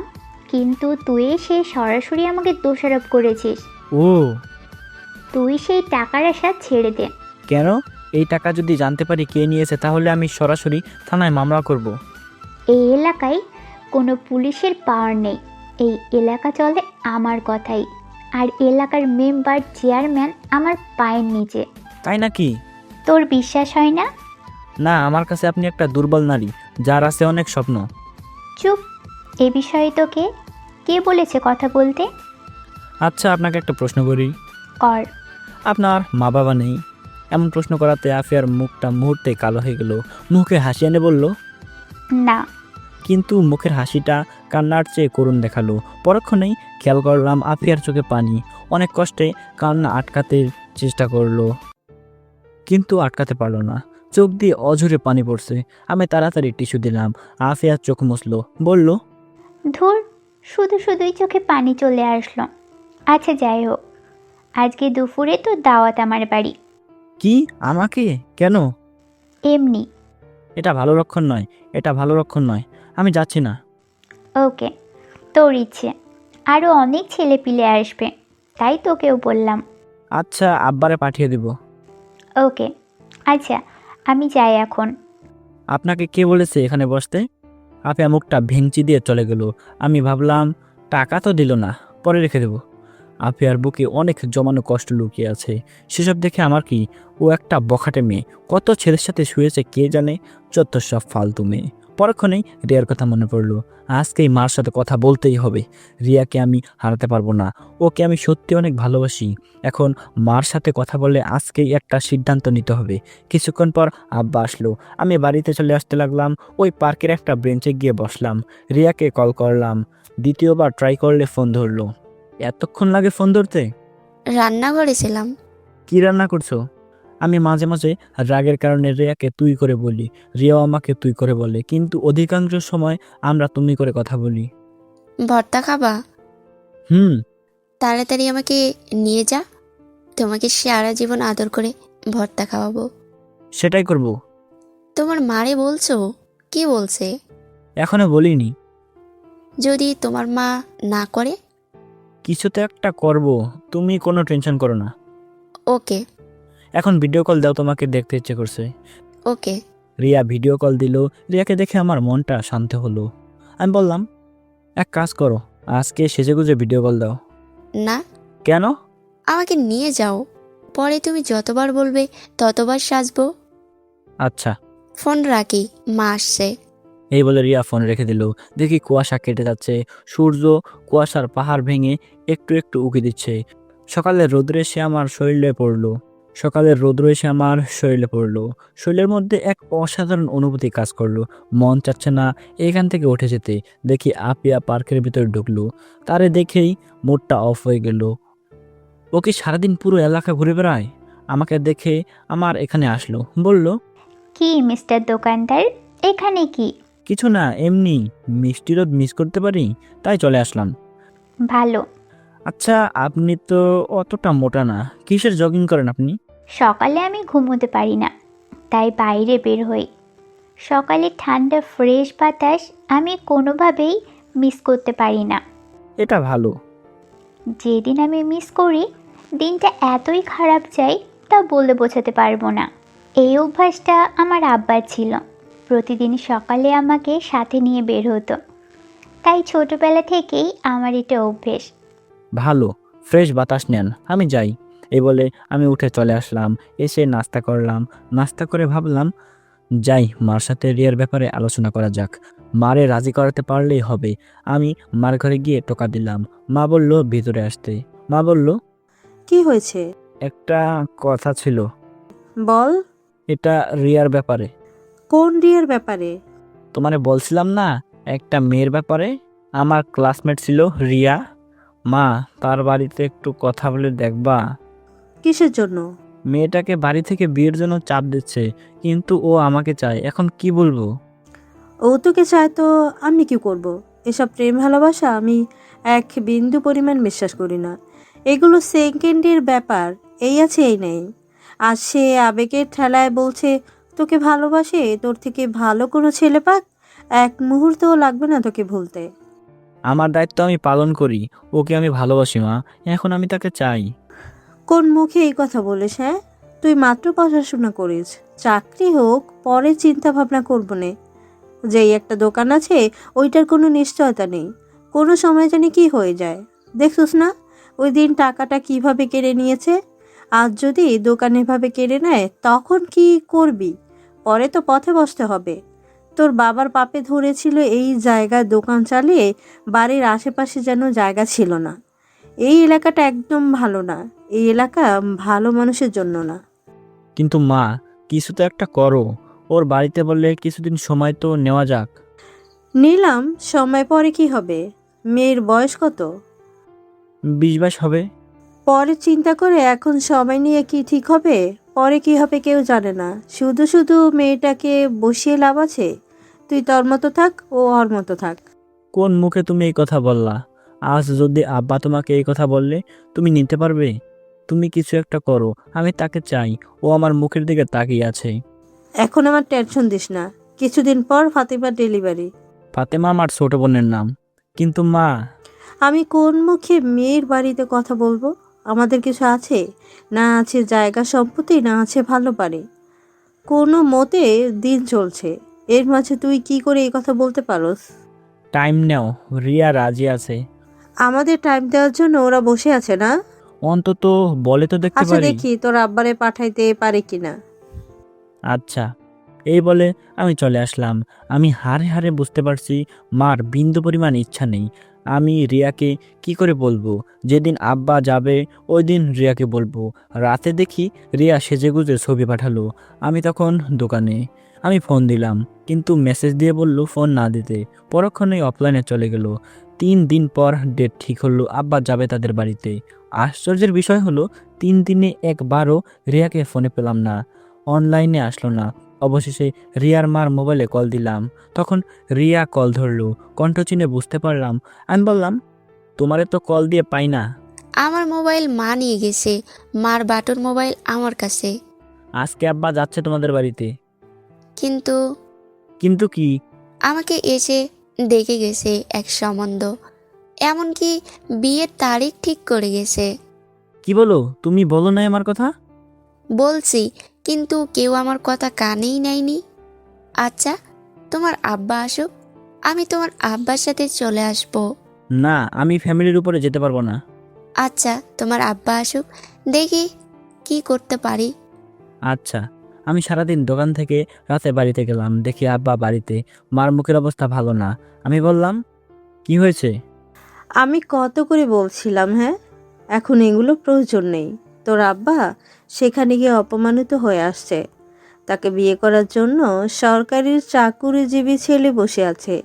কিন্তু তুই সে সরাসরি আমাকে দোষারোপ করেছিস। ও, তুই সেই টাকার আশা ছেড়ে দে। কেন? এই টাকা যদি জানতে পারি কে নিয়েছে তাহলে আমি সরাসরি থানায় মামলা করব। এই এলাকায় কোনো পুলিশের পাওয়ার নেই। এই এলাকা চলে আমার কথাই। আর এলাকার মেম্বার চেয়ারম্যান আমার পায়ের নিচে। তাই নাকি? তোর বিশ্বাস হয় না? না, আমার কাছে আপনি একটা দুর্বল নারী, যার আছে অনেক স্বপ্ন। চুপ। এ বিষয়ে তোকে কে বলেছে কথা বলতে? আচ্ছা আপনাকে একটা প্রশ্ন করি। কর। আপনার মা বাবা নেই? এমন প্রশ্ন করাতে আফিয়ার মুখটা মুহূর্তে কালো হয়ে গেল। মুখে হাসি এনে বলল, না। কিন্তু মুখের হাসিটা কান্নার চেয়ে করুণ দেখালো। পরক্ষণেই খেয়াল করলাম আফিয়ার চোখে পানি। অনেক কষ্টে কান্না আটকাতে চেষ্টা করলো, কিন্তু আটকাতে পারলো না। চোখ দিয়ে অঝরে পানি পড়ছে। আমি তাড়াতাড়ি টিস্যু দিলাম। আফিয়া চোখ মুছলো, বলল, ধুর, শুধু শুধুই চোখে পানি চলে আসলো। আচ্ছা যাই হোক, আজকে দুপুরে তো দাওয়াত আমার বাড়ি। কি? আমাকে? কেন? এমনি। এটা ভালো লক্ষণ নয়, এটা ভালো লক্ষণ নয়। আমি যাচ্ছি না। ওকে, তোর ইচ্ছে। আরও অনেক ছেলে পিলে আসবে, তাই তোকেও বললাম। আচ্ছা, আব্বারে পাঠিয়ে দিব। ওকে, আচ্ছা আমি যাই এখন। আপনাকে কে বলেছে এখানে বসতে? আফিয়া মুখটা ভেঙচি দিয়ে চলে গেল। আমি ভাবলাম টাকা তো দিল না, পরে রেখে দেব। আফিয়ার বুকে অনেক জমানো কষ্ট লুকিয়ে আছে। সেসব দেখে আমার কি, ও একটা বখাটে মেয়ে। কত ছেলের সাথে শুয়েছে কে জানে। যত সব ফালতু মেয়ে। পরক্ষণেই রিয়ার কথা মনে পড়লো। আজকেই মার সাথে কথা বলতেই হবে। রিয়াকে আমি হারাতে পারবো না। ওকে আমি সত্যি অনেক ভালোবাসি। এখন মার সাথে কথা বলে আজকেই একটা সিদ্ধান্ত নিতে হবে। কিছুক্ষণ পর আব্বা আসলো। আমি বাড়িতে চলে আসতে লাগলাম। ওই পার্কের একটা বেঞ্চে গিয়ে বসলাম। রিয়াকে কল করলাম। দ্বিতীয়বার ট্রাই করলে ফোন ধরলো। এতক্ষণ লাগে ফোন ধরতে? রান্নাঘরে ছিলাম। কি রান্না করছো? আমি মাঝে মাঝে রাগের কারণে রিয়াকে তুই করে বলি, রিয়াও আমাকে তুই করে বলে, কিন্তু অধিকাংশ সময় আমরা তুমি করে কথা বলি। ভর্তা খাবা? হুম। তাড়াতাড়ি আমাকে নিয়ে যা, তোমাকে সারা জীবন আদর করে ভর্তা খাওয়াবো। সেটাই করব। তোমার মারে বলছো? কি বলছে? এখনো বলিনি। যদি তোমার মা না করে? কিছু তো একটা করব, তুমি কোনো টেনশন করো না। ওকে। এখন ভিডিও কল দাও, তোমাকে দেখতে ইচ্ছে করছে। ওকে। রিয়া ভিডিও কল দিল। রিয়াকে দেখে আমার মনটা শান্ত হলো। আমি বললাম, এক কাজ করো, আজকে সেজেগুজে ভিডিও কল দাও। না, কেন? আমাকে নিয়ে যাও, পরে তুমি যতবার বলবে ততবার সাজবো। আচ্ছা। ফোন রাখি, মা আসছে। এই বলে রিয়া ফোন রেখে দিল। দেখি কুয়াশা কেটে যাচ্ছে, সূর্য কুয়াশার পাহাড় ভেঙে একটু একটু উকি দিচ্ছে। সকালের রৌদ্র এসে আমার শরীরে পড়লো। শরীরের মধ্যে এক অসাধারণ অনুভূতি কাজ করলো। মন চাচ্ছে না এখান থেকে উঠে যেতে। দেখি আপিয়া পার্কের ভিতরে ঢুকলো। তারে দেখেই মুডটা অফ হয়ে গেল। ও কি সারাদিন পুরো এলাকা ঘুরে বেড়ায়? আমাকে দেখে আমার এখানে আসলো, বলল, কি মিস্টার দোকানদার, এখানে কি? কিছু না, এমনি মিষ্টি রোদ মিস করতে পারি, তাই চলে আসলাম। ভালো। আচ্ছা, আপনি তো অতটা মোটা না, কিসের জগিং করেন আপনি? সকালে আমি ঘুমোতে পারি না, তাই বাইরে বের হই। সকালে ঠান্ডা ফ্রেশ বাতাস আমি কোনোভাবেই মিস করতে পারি না। এটা ভালো। যেদিন আমি মিস করি দিনটা এতই খারাপ যায় তা বলে বোঝাতে পারবো না। এই অভ্যাসটা আমার আব্বার ছিল, প্রতিদিন সকালে আমাকে সাথে নিয়ে বের হতো, তাই ছোটবেলা থেকেই আমার এটা অভ্যেস। ভালো, ফ্রেশ বাতাস নেন, আমি যাই। এই বলে আমি উঠে চলে আসলাম। এসে নাস্তা করলাম। নাস্তা করে ভাবলাম, যাই, মার সাথে রিয়ার ব্যাপারে আলোচনা করা যাক। মারে রাজি করাতে পারলেই হবে। আমি মার ঘরে গিয়ে টোকা দিলাম। মা বলল ভিতরে আসতে। মা বলল, কি হয়েছে? একটা কথা ছিল। বল। এটা রিয়ার ব্যাপারে। কোন রিয়ার ব্যাপারে? তোমারে বলছিলাম না, একটা মেয়ের ব্যাপারে। আমার ক্লাসমেট ছিল রিয়া। মা, তার বাড়িতে একটু কথা বলে দেখবা? কিসের জন্য? মেয়েটাকে বাড়ি থেকে বিয়ের জন্য চাপ দিচ্ছে, কিন্তু ও আমাকে চায়। এখন কি বলবো? ও তোকে চায় তো আমি কি করব? এসব প্রেম ভালোবাসা আমি এক বিন্দু পরিমাণ বিশ্বাস করি না। এগুলো সেকেন্ডের ব্যাপার, এই আছে এই নেই। আর সে আবেগের ঠেলায় বলছে তোকে ভালোবাসে, তোর থেকে ভালো কোনো ছেলে পাক, এক মুহূর্তও লাগবে না তোকে ভুলতে। আমার দায়িত্ব আমি পালন করি। ওকে আমি ভালোবাসি মা, এখন আমি তাকে চাই। কোন মুখে এই কথা বলিস? হ্যাঁ, তুই মাত্র পড়াশোনা করিস, চাকরি হোক পরে চিন্তা ভাবনা করবো নে। যেই একটা দোকান আছে ওইটার কোনো নিশ্চয়তা নেই, কোনো সময় জানি কি হয়ে যায়। দেখছিস না ওই দিন টাকাটা কিভাবে কেড়ে নিয়েছে? আজ যদি দোকান এভাবে কেড়ে নেয় তখন কি করবি? পরে তো পথে বসতে হবে। তোর বাবার পাপে ধরেছিল এই জায়গায় দোকান চালিয়ে, বাড়ির আশেপাশে যেন জায়গা ছিল না। এই এলাকাটা একদম ভালো না, এই এলাকা ভালো মানুষের জন্য না। কিন্তু মা, কিছু তো একটা করো। ওর বাড়িতে বললে কিছুদিন সময় তো নেওয়া যাক। নিলাম, সময় পরে কি হবে? মেয়ের বয়স কত? 20-22 হবে। পরে চিন্তা করে এখন সময় নিয়ে কি ঠিক হবে? পরে কি হবে কেউ জানে না। শুধু শুধু মেয়েটাকে বসিয়ে লাভ আছে? তুই তোর মতো থাক, ও ওর মতো থাক। কোন মুখে তুমি এই কথা বললা? আজ যদি আব্বা তোমাকে এই কথা বললে তুমি নিতে পারবে? তুমি কিছু একটা করো, আমি তাকে চাই। ও আমার মুখের দিকে তাকিয়ে আছে। এখন আমার টেনশন দিস না, কিছুদিন পর ফাতিমার ডেলিভারি। ফাতেমা আমার ছোট বোনের নাম। কিন্তু মা, আমি কোন মুখে মেয়ের বাড়িতে কথা বলবো? আমাদের কিছু আছে? না আছে জায়গা সম্পত্তি, না আছে ভালো বাড়ি। কোনো মতে দিন চলছে, এর মাঝে তুই কি করে এই কথা বলতে পারোস? টাইম নাও, রিয়া রাজি আছে। আমাদের টাইম দেওয়ার জন্য ওরা বসে আছে না? অন্তত বলে তো দেখতে আচ্ছা পারি। দেখি তোর আব্বারে পাঠাইতে পারে কিনা। আচ্ছা। এই বলে আমি চলে আসলাম। আমি হাড়ে হাড়ে বুঝতে পারছি মার বিন্দু পরিমাণ ইচ্ছা নেই। আমি রিয়াকে কি করে বলবো? যেদিন আব্বা যাবে ওই দিন রিয়াকে বলবো। রাতে দেখি রিয়া সেজেগুজে ছবি পাঠালো। আমি তখন দোকানে। আমি ফোন দিলাম, কিন্তু মেসেজ দিয়ে বলল ফোন না দিতে। পরক্ষণেই অফলাইনে চলে গেল। 3 দিন পর ডেট ঠিক হলো, আব্বা যাবে তাদের বাড়িতে। আশ্চর্যের বিষয় হলো 3 দিনে একবারও রিয়াকে ফোনে পেলাম না, অনলাইনে আসলো না। অবশেষে রিয়ার মার মোবাইলে কল দিলাম। তখন রিয়া কল ধরলো। কণ্ঠ চিনে বুঝতে পারলাম। আমি বললাম, তোমারে তো কল দিয়ে পাই না। আমার মোবাইল মা নিয়ে গেছে, মার বাটন মোবাইল আমার কাছে। আজকে আব্বা যাচ্ছে তোমাদের বাড়িতে। কিন্তু কিন্তু কি? আমাকে এসে দেখে গেছে এক সম্বন্ধ, এমনকি বিয়ের তারিখ ঠিক করে গেছে। কি বলো? তুমি বলো না আমার কথা? বলছি, কিন্তু কেউ আমার কথা কানেই নেয়নি। আচ্ছা, তোমার আব্বা আসুক, আমি তোমার আব্বার সাথে চলে আসবো। না, আমি ফ্যামিলির উপরে যেতে পারবো না। আচ্ছা, তোমার আব্বা আসুক, দেখি কি করতে পারি। আচ্ছা। আমি সারাদিন দোকান থেকে রাতে বাড়িতে গেলাম, দেখি আব্বা বাড়িতে। মার মুখের অবস্থা ভালো না। আমি বললাম, কি হয়েছে? আমি কত করে বলছিলাম, হ্যাঁ, এখন এগুলো প্রয়োজন নেই। তোর আব্বা সেখানে গিয়ে অপমানিত হয়ে আসছে। তাকে বিয়ে করার জন্য সরকারি চাকুরিজীবী ছেলে বসে আছে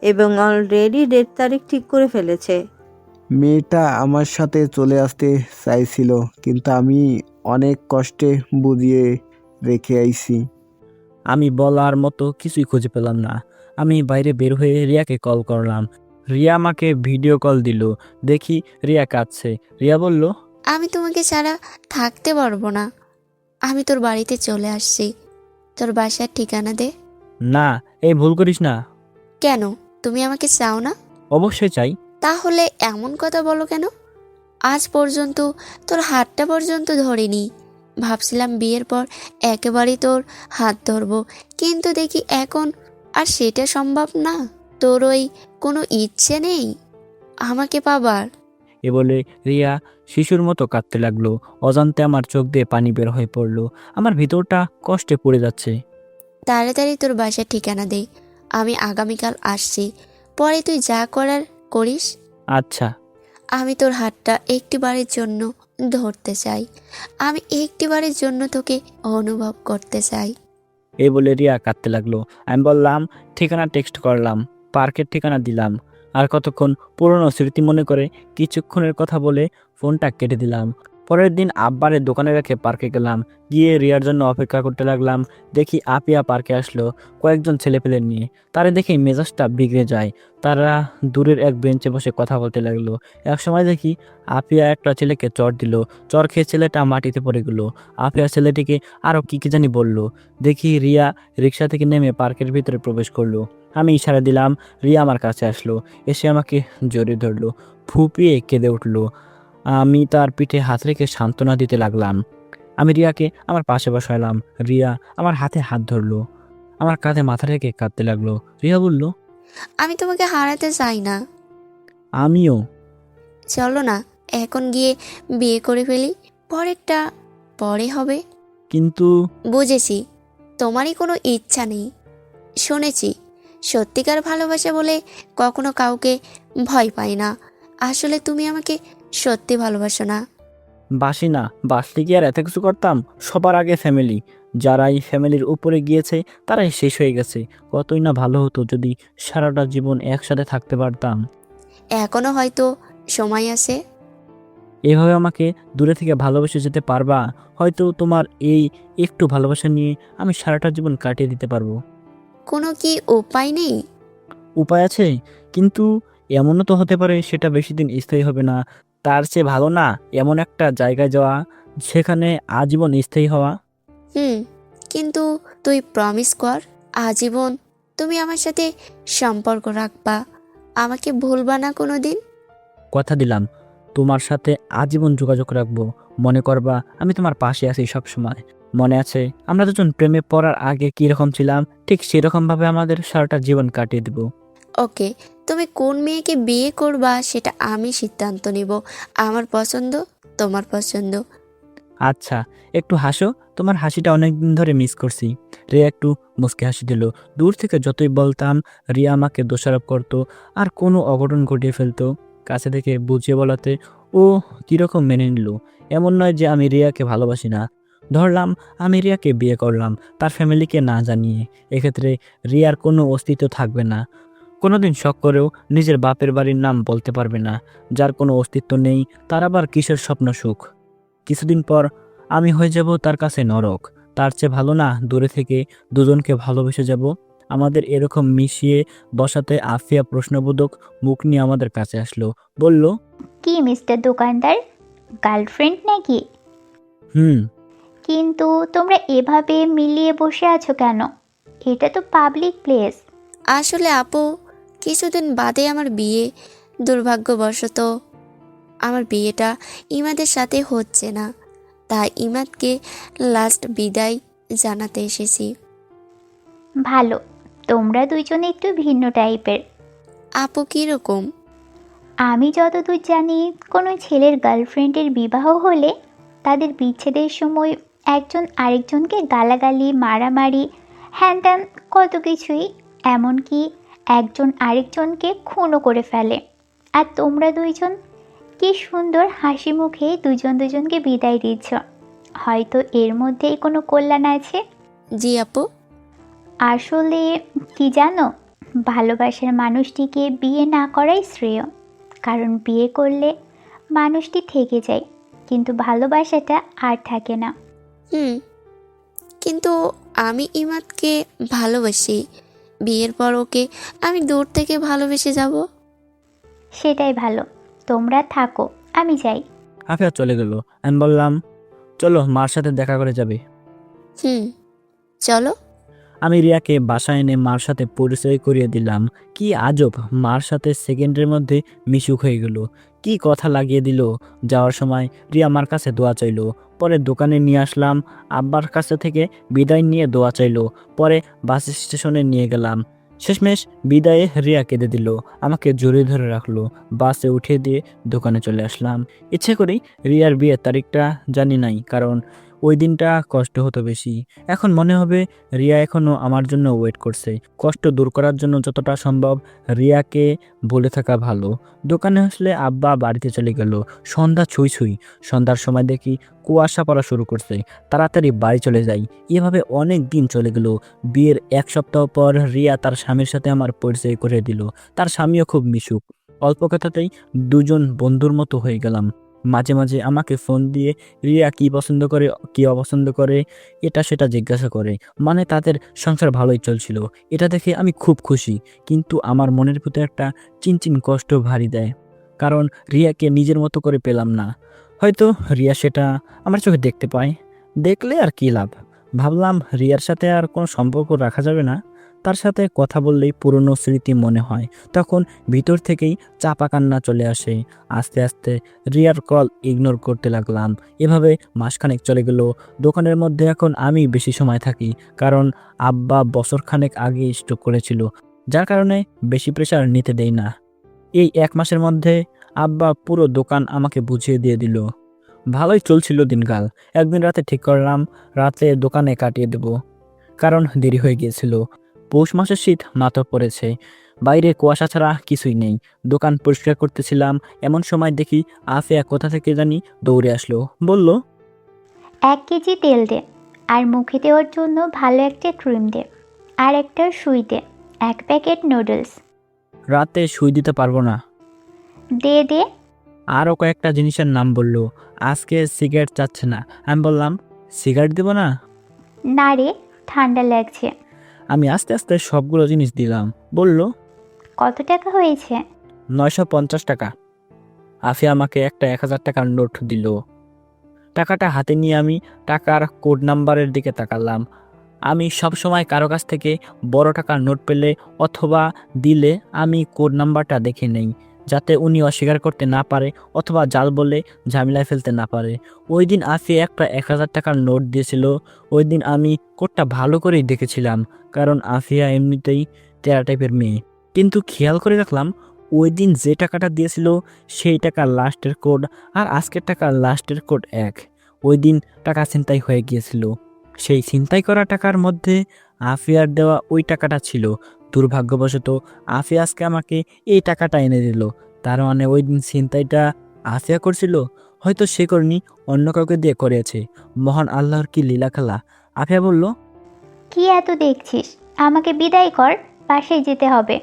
এবং অলরেডি ডেট তারিখ ঠিক করে ফেলেছে। মেয়েটা আমার সাথে চলে আসতে চাইছিল, কিন্তু আমি অনেক কষ্টে বুঝিয়ে রেখে আইছি। আমি বলার মতো কিছুই খুঁজে পেলাম না। আমি বাইরে বের হয়ে রিয়াকে কল করলাম। রিয়া আমাকে ভিডিও কল দিল। দেখি রিয়া কাঁদছে। রিয়া বলল, আমি তোমাকে ছাড়া থাকতে পারবো না। আমি তোর বাড়িতে চলে আসছি, তোর বাসার ঠিকানা দে। না, এই ভুল করিস না। কেন, তুমি আমাকে চাও না? অবশ্যই চাই। তাহলে এমন কথা বলো কেন? আজ পর্যন্ত তোর হাতটা পর্যন্ত ধরিনি। ভাবছিলাম বিয়ের পর একেবারেই তোর হাত ধরবো, কিন্তু দেখি এখন আর সেটা সম্ভব না। তোর ওই কোনো ইচ্ছে নেই আমাকে পাবার? এ বলে রিয়া শিশুর মতো কাঁদতে লাগলো। অজান্তে আমার চোখ দিয়ে পানি বের হয়ে পড়লো। আমার ভিতরটা কষ্টে পড়ে যাচ্ছে। তাড়াতাড়ি তোর বাসার ঠিকানা দে, আমি আগামীকাল আসছি। পরে তুই যা করার করিস। আচ্ছা। আমি তোর হাতটা একটিবারের জন্য ধরতে চাই, আমি একটিবারের জন্য তোকে অনুভব করতে চাই। এই বলে রিয়া কাঁদতে লাগলো। আমি বললাম, ঠিকানা টেক্সট করলাম, পার্কের ঠিকানা দিলাম। আর কতক্ষণ পুরনো স্মৃতি মনে করে কিছুক্ষণের কথা বলে ফোনটা কেটে দিলাম। পরের দিন আব্বারে দোকানে রেখে পার্কে গেলাম। গিয়ে রিয়ার জন্য অপেক্ষা করতে লাগলাম। দেখি আপিয়া পার্কে আসলো কয়েকজন ছেলেপেলে নিয়ে। তারা দেখেই মেজাজটা বিগড়ে যায়। তারা দূরের এক বেঞ্চে বসে কথা বলতে লাগলো। এক সময় দেখি আপিয়া একটা ছেলেকে চড় দিল। চড় খেয়ে ছেলেটা মাটিতে পড়ে গেল। আপিয়া ছেলেটিকে আরও কি কি জানি বলল। দেখি রিয়া রিক্সা থেকে নেমে পার্কের ভিতরে প্রবেশ করলো। আমি ইশারা দিলাম, রিয়া আমার কাছে আসলো। এসে আমাকে জড়িয়ে ধরলো, ফুপিয়ে কেঁদে উঠলো। আমি তার পিঠে হাত রেখে সান্ত্বনা দিতে লাগলাম। আমি রিয়াকে আমার পাশে বসালাম। রিয়া আমার হাতে হাত ধরলো, আমার কাঁধে মাথা রেখে কাঁদতে লাগলো। রিয়া বলল, আমি তোমাকে হারাতে চাই না। আমিও। চলো না, এখন গিয়ে বিয়ে করে ফেলি, পরেরটা পরে হবে। কিন্তু বুঝেছি, তোমারই কোনো ইচ্ছা নেই। শুনেছি সত্যিকার ভালোবাসা বলে কখনো কাউকে ভয় পায় না। আসলে তুমি আমাকে সত্যি ভালোবাসো না। বাসি না, বাসলে কি আর এত কিছু করতাম? সবার আগে ফ্যামিলি। যারা এই ফ্যামিলির উপরে গিয়েছে তারাই শেষ হয়ে গেছে। কতই না ভালো হতো যদি সারাটা জীবন একসাথে থাকতে পারতাম। এখনো হয়তো সময় আছে। এভাবে আমাকে দূরে থেকে ভালোবেসে যেতে পারবা? হয়তো তোমার এই একটু ভালোবাসা নিয়ে আমি সারাটা জীবন কাটিয়ে দিতে পারবো। কোনো কি উপায় নেই? উপায় আছে, কিন্তু এমনও তো হতে পারে সেটা বেশি দিন স্থায়ী হবে না। তার চেয়ে ভালো না এমন একটা জায়গায় যাওয়া সেখানে আজীবন স্থায়ী হওয়া। কিন্তু তুই প্রমিস কর, আজীবন তুমি আমার সাথে সম্পর্ক রাখবা, আমাকে ভুলবা না কোনো দিন। কথা দিলাম, তোমার সাথে আজীবন যোগাযোগ রাখবো। মনে করবা আমি তোমার পাশে আছি সব সময়। মনে আছে আমরা দুজন প্রেমে পড়ার আগে কিরকম ছিলাম? ঠিক সেরকম ভাবে আমাদের সারাটা জীবন কাটিয়ে দেব। ওকে, তুমি কোন মেয়েকে বিয়ে করবা সেটা আমি সিদ্ধান্ত নিব। আমার পছন্দ, তোমার পছন্দ। আচ্ছা, একটু হাসো, তোমার হাসিটা অনেকদিন ধরে মিস করছি। রিয়া একটু মুচকি হাসি দিল। দূর থেকে যতই বলতাম রিয়া আমাকে দোষারোপ করতো আর কোনো অঘটন ঘটিয়ে ফেলতো। কাছে থেকে বুঝিয়ে বলাতে ও কীরকম মেনে নিল। এমন নয় যে আমি রিয়াকে ভালোবাসি না। ধরলাম আমি রিয়াকে বিয়ে করলাম তার ফ্যামিলিকে না জানিয়ে। এক্ষেত্রে রিয়ার কোনো অস্তিত্ব থাকবে না। কোনোদিন শখ করেও নিজের বাপের বাড়ির নাম বলতে পারবে না। যার কোনো অস্তিত্ব নেই তার আবার কিসের স্বপ্ন সুখ? কিছুদিন পর আমি হয়ে যাব তার কাছে নরক। তার চেয়ে ভালো না দূরে থেকে দুজনকে ভালোবেসে যাব। আমাদের এরকম মিশিয়ে বসাতে আফিয়া প্রশ্নবোধক মুখ নিয়ে আমাদের কাছে আসলো। বলল, কি মিস্টার দোকানদার, গার্লফ্রেন্ড নাকি? হুম। কিন্তু তোমরা এভাবে মিলিয়ে বসে আছো কেন? এটা তো পাবলিক প্লেস। আসলে আপু, কিছুদিন বাদে আমার বিয়ে। দুর্ভাগ্যবশত আমার বিয়েটা ইমাদের সাথে হচ্ছে না। তাই ইমাদকে লাস্ট বিদায় জানাতে এসেছি। ভালো, তোমরা দুইজনে একটু ভিন্ন টাইপের। আপু কীরকম? আমি যতদূর জানি, কোনো ছেলের গার্লফ্রেন্ডের বিবাহ হলে তাদের বিচ্ছেদের সময় একজন আরেকজনকে গালাগালি, মারামারি, হ্যান ত্যান কত কিছুই, এমনকি একজন আরেকজনকে খুনও করে ফেলে। আর তোমরা দুইজন কি সুন্দর হাসি মুখে দুজন দুজনকে বিদায় দিচ্ছ। হয়তো এর মধ্যেই কোনো কল্যাণ আছে। জি আপু। আসলে কি জানো, ভালোবাসার মানুষটিকে বিয়ে না করাই শ্রেয়। কারণ বিয়ে করলে মানুষটি থেকে যায়, কিন্তু ভালোবাসাটা আর থাকে না। কিন্তু আমি ইমাদকে ভালোবাসি। বিয়ের পর ওকে আমি দূর থেকে ভালোবেসে যাব। সেটাই ভালো, তোমরা থাকো, আমি যাই। আফিয়া চলে গেল। আমি বললাম, চলো মার সাথে দেখা করে যাবে। চলো। আমি রিয়াকে বাসায় এনে মার সাথে পরিচয় করিয়ে দিলাম। কি আজব, মার সাথে সেকেন্ডের মধ্যে মিশুক হয়ে গেল। কি কথা লাগিয়ে দিল। যাওয়ার সময় রিয়া আমার কাছে দোয়া চাইলো, পরে দোকানে নিয়ে আসলাম। আব্বার কাছে থেকে বিদায় নিয়ে দোয়া চাইলো, পরে বাস স্টেশনে নিয়ে গেলাম। শেষমেশ বিদায়ে রিয়া কেঁদে দিল, আমাকে জড়িয়ে ধরে রাখলো। বাসে উঠে দিয়ে দোকানে চলে আসলাম। ইচ্ছে করেই রিয়ার বিয়ের তারিখটা জানি নাই, কারণ ওই দিনটা কষ্ট হতো বেশি। এখন মনে হবে রিয়া এখনও আমার জন্য ওয়েট করছে। কষ্ট দূর করার জন্য যতটা সম্ভব রিয়াকে বলে থাকা ভালো। দোকানে আসলে আব্বা বাড়িতে চলে গেল। সন্ধ্যা ছুঁই ছুঁই। সন্ধ্যার সময় দেখি কুয়াশা পড়া শুরু করছে। তাড়াতাড়ি বাড়ি চলে যাই। এভাবে অনেক দিন চলে গেল। বিয়ের 1 সপ্তাহ পর রিয়া তার স্বামীর সাথে আমার পরিচয় করে দিল। তার স্বামীও খুব মিশুক। অল্প কথাতেই দুজন বন্ধুর মতো হয়ে গেলাম। মাঝে মাঝে আমাকে ফোন দিয়ে রিয়া কি পছন্দ করে, কি অপছন্দ করে, এটা সেটা জিজ্ঞাসা করে। মানে তাদের সংসার ভালোই চলছিল। এটা দেখে আমি খুব খুশি, কিন্তু আমার মনের ভিতরে একটা চিনচিন কষ্ট ভারী দেয়। কারণ রিয়াকে নিজের মতো করে পেলাম না। হয়তো রিয়া সেটা আমার চোখে দেখতে পায়। দেখলে আর কি লাভ। ভাবলাম রিয়ার সাথে আর কোনো সম্পর্ক রাখা যাবে না। তার সাথে কথা বললেই পুরনো স্মৃতি মনে হয়। তখন ভিতর থেকেই চাপা কান্না চলে আসে। আস্তে আস্তে রিয়ার কল ইগনোর করতে লাগলাম। এভাবে মাসখানেক চলে গেল। দোকানের মধ্যে এখন আমি বেশি সময় থাকি, কারণ আব্বা বছরখানেক আগে স্ট্রোক করেছিল, যার কারণে বেশি প্রেশার নিতে দেই না। এই 1 মাসের মধ্যে আব্বা পুরো দোকান আমাকে বুঝিয়ে দিয়ে দিল। ভালোই চলছিল দিনকাল। একদিন রাতে ঠিক করলাম রাতে দোকানে কাটিয়ে দেব, কারণ দেরি হয়ে গিয়েছিল। পৌষ মাসের শীত মাথা পড়েছে। বাইরে কুয়াশা ছাড়া কিছুই নেই। দোকান পরিষ্কার করতেছিলাম, এমন সময় দেখি আফিয়া কোথা থেকে জানি দৌড়ে আসলো। বলল, 1 কেজি তেল দে, আর মুখে দেওয়ার জন্য ভালো একটা ক্রিম দে, আর একটা সুই দে, 1 প্যাকেট নুডলস। রাতে সুই দিতে পারবো না। দে দে। আরও কয়েকটা জিনিসের নাম বলল। আজকে সিগারেট চাচ্ছে না। আমি বললাম, সিগারেট দেবো না। না রে, ঠান্ডা লাগছে। আমি আস্তে আস্তে সবগুলো জিনিস দিলাম। বলল, কত টাকা হয়েছে? 950 টাকা। আফিয়া আমাকে একটা 1000 টাকার নোট দিল। টাকাটা হাতে নিয়ে আমি টাকার কোড নাম্বারের দিকে তাকালাম। আমি সব সময় কারো কাছ থেকে বড় টাকার নোট পেলে অথবা দিলে আমি কোড নাম্বারটা দেখে নেই, যাতে উনি অস্বীকার করতে না পারে অথবা জাল বলে ঝামেলায় ফেলতে না পারে। ওই দিন আফিয়া একটা 1000 টাকার নোট দিয়েছিল। ওই দিন আমি কোডটা ভালো করেই দেখেছিলাম, কারণ আফিয়া এমনিতেই তেরা টাইপের মেয়ে। কিন্তু খেয়াল করে রাখলাম ওই দিন যে টাকাটা দিয়েছিল সেই টাকার লাস্টের কোড আর আজকের টাকার লাস্টের কোড এক। ওই দিন টাকা ছিনতাই হয়ে গিয়েছিল। সেই ছিনতাই করা টাকার মধ্যে আফিয়ার দেওয়া ওই টাকাটা ছিল। দুর্ভাগ্যবশত আফিয়া আজকে আমাকে এই টাকাটা এনে দিল। তার মানে ওই দিন ছিনতাইটা আফিয়া করছিল। হয়তো সে করেনি, অন্য কাউকে দিয়ে করেছে। মহান আল্লাহর কি লীলা খেলা। আফিয়া বলল, কি এত দেখছিস? আমাকে বিদায় কর, বাসায় যেতে হবে।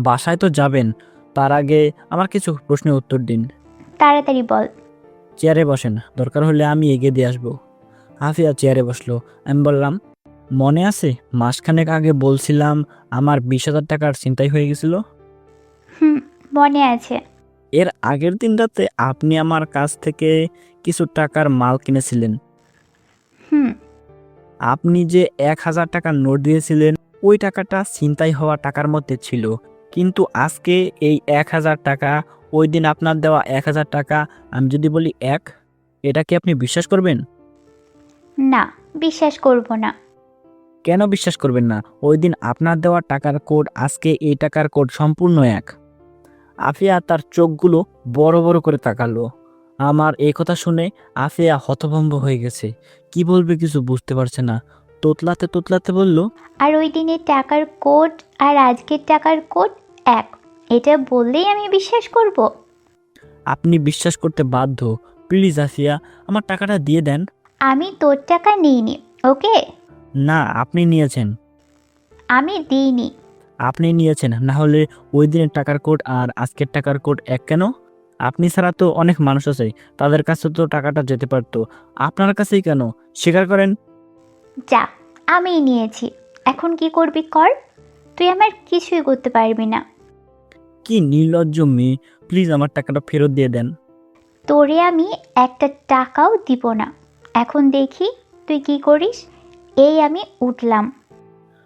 বাসায় তো যাবেন, তার আগে আমার কিছু প্রশ্নের উত্তর দিন। তাড়াতাড়ি বল। চেয়ারে বসেন, দরকার হলে আমি এগিয়ে দিয়ে আসবো। আফিয়া চেয়ারে বসলো। আমি বললাম, মনে আছে মাসখানেক আগে বলছিলাম আমার 20,000 টাকার ছিনতাই হয়ে গেছিল? মনে আছে। এর আগের দিন রাতে আপনি আমার কাছ থেকে কিছু টাকার মাল কিনেছিলেন। হুম। আপনি যে 1000 টাকার নোট দিয়েছিলেন ওই টাকাটা ছিনতাই হওয়া টাকার মধ্যে ছিল। কিন্তু আজকে এই 1000 টাকা, ওই দিন আপনার দেওয়া 1000 টাকা, আমি যদি বলি এক, এটা কি আপনি বিশ্বাস করবেন? না, বিশ্বাস করব না। কেন বিশ্বাস করবেন না? ওই দিন আপনার দেওয়া টাকার কোড আজকে এই টাকার কোড সম্পূর্ণ এক। আফিয়া তার চোখগুলো বড় বড় করে তাকালো। আমার এই কথা শুনে আফিয়া হতভম্ব হয়ে গেছে। কি বলবে কিছু বুঝতে পারছে না। তোতলাতে তোতলাতে বলল, আর ওই দিনের টাকার কোড আর আজকের টাকার কোড এক, এটা বললেই আমি বিশ্বাস করব? আপনি বিশ্বাস করতে বাধ্য। প্লিজ আফিয়া, আমার টাকাটা দিয়ে দেন। আমি তোর টাকা নিইনি, ওকে? না, আপনি নিয়েছেন। আমি দিইনি। আপনি নিয়েছেন, না হলে ওই দিনের টাকার কোড আর আজকের টাকার কোড এক কেন? আপনি ছাড়া তো অনেক মানুষ আছে, তাদের কাছে তো টাকাটা যেতে পারতো, আপনার কাছেই কেন? স্বীকার করেন। যা, আমিই নিয়েছি। এখন কি করবি কর, তুই আমার কিছুই করতে পারবি না। কি নির্লজ্জ মেয়ে, প্লিজ আমার টাকাটা ফেরত দিয়ে দেন। তোরে আমি একটা টাকাও দিব না। এখন দেখি তুই কি করিস। এই আমি উঠলাম।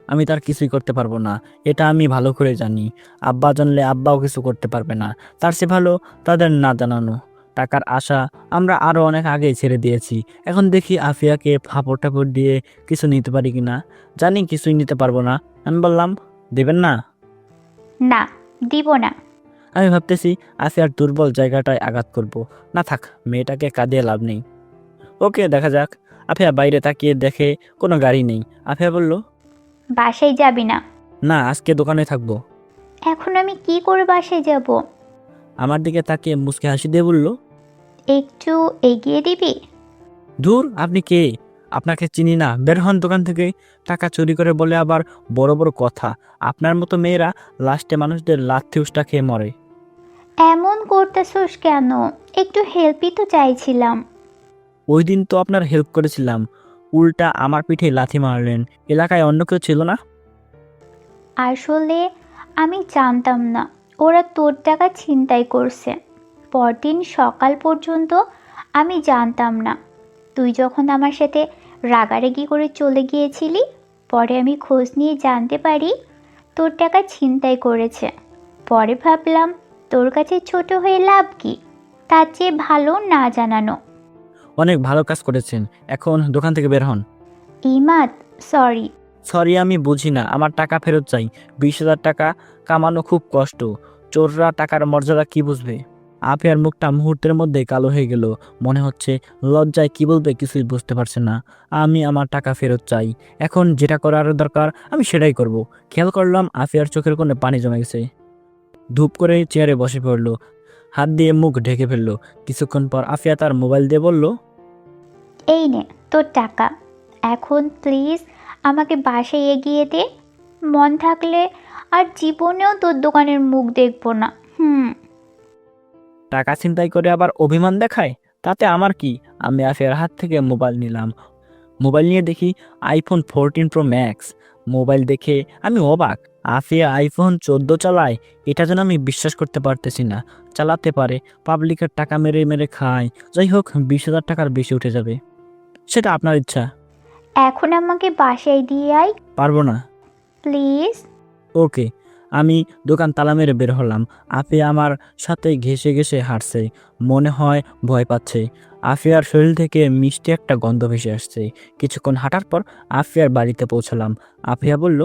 আমি তার কিছুই করতে পারবো না, এটা আমি ভালো করে জানি। আব্বা জানলে আব্বাও কিছু করতে পারবে না, তার চেয়ে ভালো তাদের না জানানো। টাকার আশা আমরা আরও অনেক আগেই ছেড়ে দিয়েছি। এখন দেখি আফিয়াকে ফাপড় টাপড় দিয়ে কিছু নিতে পারি কি না। জানি কিছুই নিতে পারবো না। আমি বললাম, দেবেন না? না, দিব না। আমি ভাবতেছি আফিয়ার দুর্বল জায়গাটায় আঘাত করব। না থাক, মেয়েটাকে কাঁদিয়ে লাভ নেই। ওকে, দেখা যাক। আফিয়া বাইরে তাকিয়ে দেখে কোনো গাড়ি নেই। আফিয়া বলল, বাসায় যাবি না? না, আজকে দোকানে থাকবো। এখন আমি কি করে বাসায় যাব? আমার দিকে তাকিয়ে মুচকি হাসি দিয়ে বলল, একটু এগিয়ে দিবি? ধুর, আপনি কে? আপনাকে চিনি না, বের হন দোকান থেকে। টাকা চুরি করে বলে আবার বড় বড় কথা। আপনার মতো মেয়েরা লাস্টে মানুষদের লাথি উষ্টা খেয়ে মরে। এমন করতেছোস কেন? একটু হেল্পই তো চাইছিলাম। ওই দিন তো আপনার হেল্প করেছিলাম, উল্টা আমার পিঠে লাথি মারলেন। এলাকায় অন্য কেউ ছিল না? আসলে আমি জানতাম না ওরা তোর টাকা ছিনতাই করছে। পরদিন সকাল পর্যন্ত আমি জানতাম না। তুই যখন আমার সাথে রাগারাগি করে চলে গিয়েছিলি, পরে আমি খোঁজ নিয়ে জানতে পারি তোর টাকা ছিনতাই করেছে। পরে ভাবলাম তোর কাছে ছোট হয়ে লাভ কি, তার চেয়ে ভালো না জানানো। অনেক ভালো কাজ করেছেন, এখন দোকান থেকে বের হন। ইমাদ, সরি। সরি আমি বুঝি না, আমার টাকা ফেরত চাই। 20,000 টাকা কামানো খুব কষ্ট, চোররা টাকার মর্যাদা কি বুঝবে? আফিয়ার মুখটা মুহূর্তের মধ্যে কালো হয়ে গেল। মনে হচ্ছে লজ্জায় কি বলবে কিছুই বুঝতে পারছে না। আমি আমার টাকা ফেরত চাই। এখন যেটা করার দরকার আমি সেটাই করব। খেয়াল করলাম আফিয়ার চোখের কোণে পানি জমে গেছে। ধূপ করে চেয়ারে বসে পড়লো, হাত দিয়ে মুখ ঢেকে ফেললো। কিছুক্ষণ পর আফিয়া তার মোবাইল দিয়ে বলল, এই নে তোর টাকা। এখন প্লিজ আমাকে বাসায় এগিয়ে দে। মন থাকলে আর জীবনেও তোর দোকানের মুখ দেখবো না। টাকা ছিনতাই করে আবার অভিমান দেখায়, তাতে আমার কি? আমি আফিয়ার হাত থেকে মোবাইল নিলাম। মোবাইল নিয়ে দেখি আইফোন 14 প্রো ম্যাক্স। মোবাইল দেখে আমি অবাক। আফিয়া আইফোন 14 চালায়, এটা যেন আমি বিশ্বাস করতে পারতেছি না। চালাতে পারে, পাবলিকের টাকা মেরে মেরে খায়। যাই হোক, 20,000 টাকার বেশি উঠে যাবে। সেটা আপনার ইচ্ছা। এখন আমাকে বাসায় দিয়ে আয় পারবো না। প্লিজ। ওকে। আমি দোকান তালা মেরে বের হলাম। আফিয়া আমার সাথে ঘেঁষে ঘেঁষে হাঁটছে, মনে হয় ভয় পাচ্ছে। আফিয়ার শরীর থেকে মিষ্টি একটা গন্ধ ভেসে আসছে। কিছুক্ষণ হাঁটার পর আফিয়ার বাড়িতে পৌঁছলাম। আফিয়া বলল,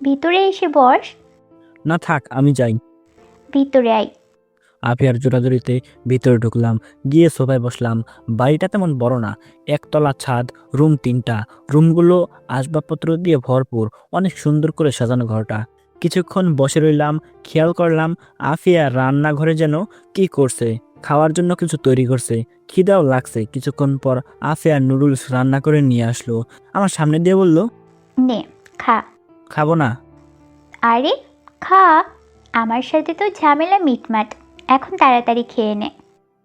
ভিতরে এসে বস। না থাক, আমি যাই। ভিতরে আয়। আফিয়ার জোরাজুরিতে ভিতরে ঢুকলাম, গিয়ে সোফায় বসলাম। বাড়িটা তেমন বড় না, একতলা ছাদ, রুম 3টা। রুমগুলো আসবাবপত্র দিয়ে ভরপুর, অনেক সুন্দর করে সাজানো ঘরটা। কিছুক্ষণ বসে রইলাম, খেয়াল করলাম আফিয়া রান্নাঘরে যেন কি করছে, খাওয়ার জন্য কিছু তৈরি করছে। খিদাও লাগছে। কিছুক্ষণ পর আফিয়া নুডলস রান্না করে নিয়ে আসলো, আমার সামনে দিয়ে বলল, নে খা। খাবো না। আরে খা, আমার সাথে তো ঝামেলা মিটমাট। এখন তাড়াতাড়ি খেয়ে নে।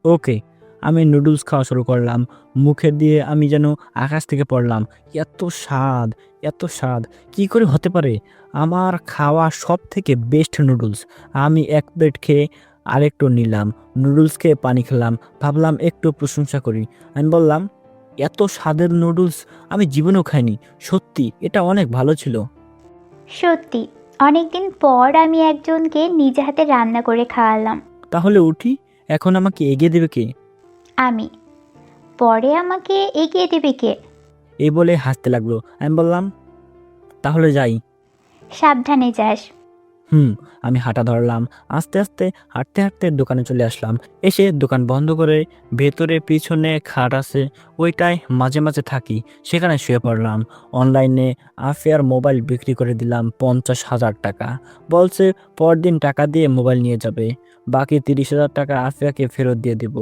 ওকে। আমি নুডলস খাওয়া শুরু করলাম। মুখে দিয়ে আমি যেন আকাশ থেকে পড়লাম। এত স্বাদ, এত স্বাদ, কি করে হতে পারে? আমার খাওয়া সব থেকে বেস্ট নুডলস। আমি এক প্লেট খেয়ে আরেকটু নিলাম। নুডলস খেয়ে পানি খেলাম, ভাবলাম একটু প্রশংসা করি। আমি বললাম, এত স্বাদের নুডলস আমি জীবনেও খাইনি। সত্যি এটা অনেক ভালো ছিল। সত্যি অনেকদিন পর আমি একজনকে নিজে হাতে রান্না করে খাওয়ালাম। তাহলে উঠি, এখন আমাকে এগিয়ে দেবে কে? আমি। পরে আমাকে এগিয়ে দেবে কে? এই বলে হাসতে লাগলো। আমি বললাম, তাহলে যাই। সাবধানে যাস। আমি হাঁটা ধরলাম। আস্তে আস্তে হাঁটতে হাঁটতে দোকানে চলে আসলাম। এসে দোকান বন্ধ করে ভেতরে পিছনে খাট আছে, ওইটায় মাঝে মাঝে থাকি, সেখানে শুয়ে পড়লাম। অনলাইনে আফিয়ার মোবাইল বিক্রি করে দিলাম 50,000 টাকা। বলছে পরদিন টাকা দিয়ে মোবাইল নিয়ে যাবে, বাকি 30,000 টাকা আফিয়াকে ফেরত দিয়ে দেব।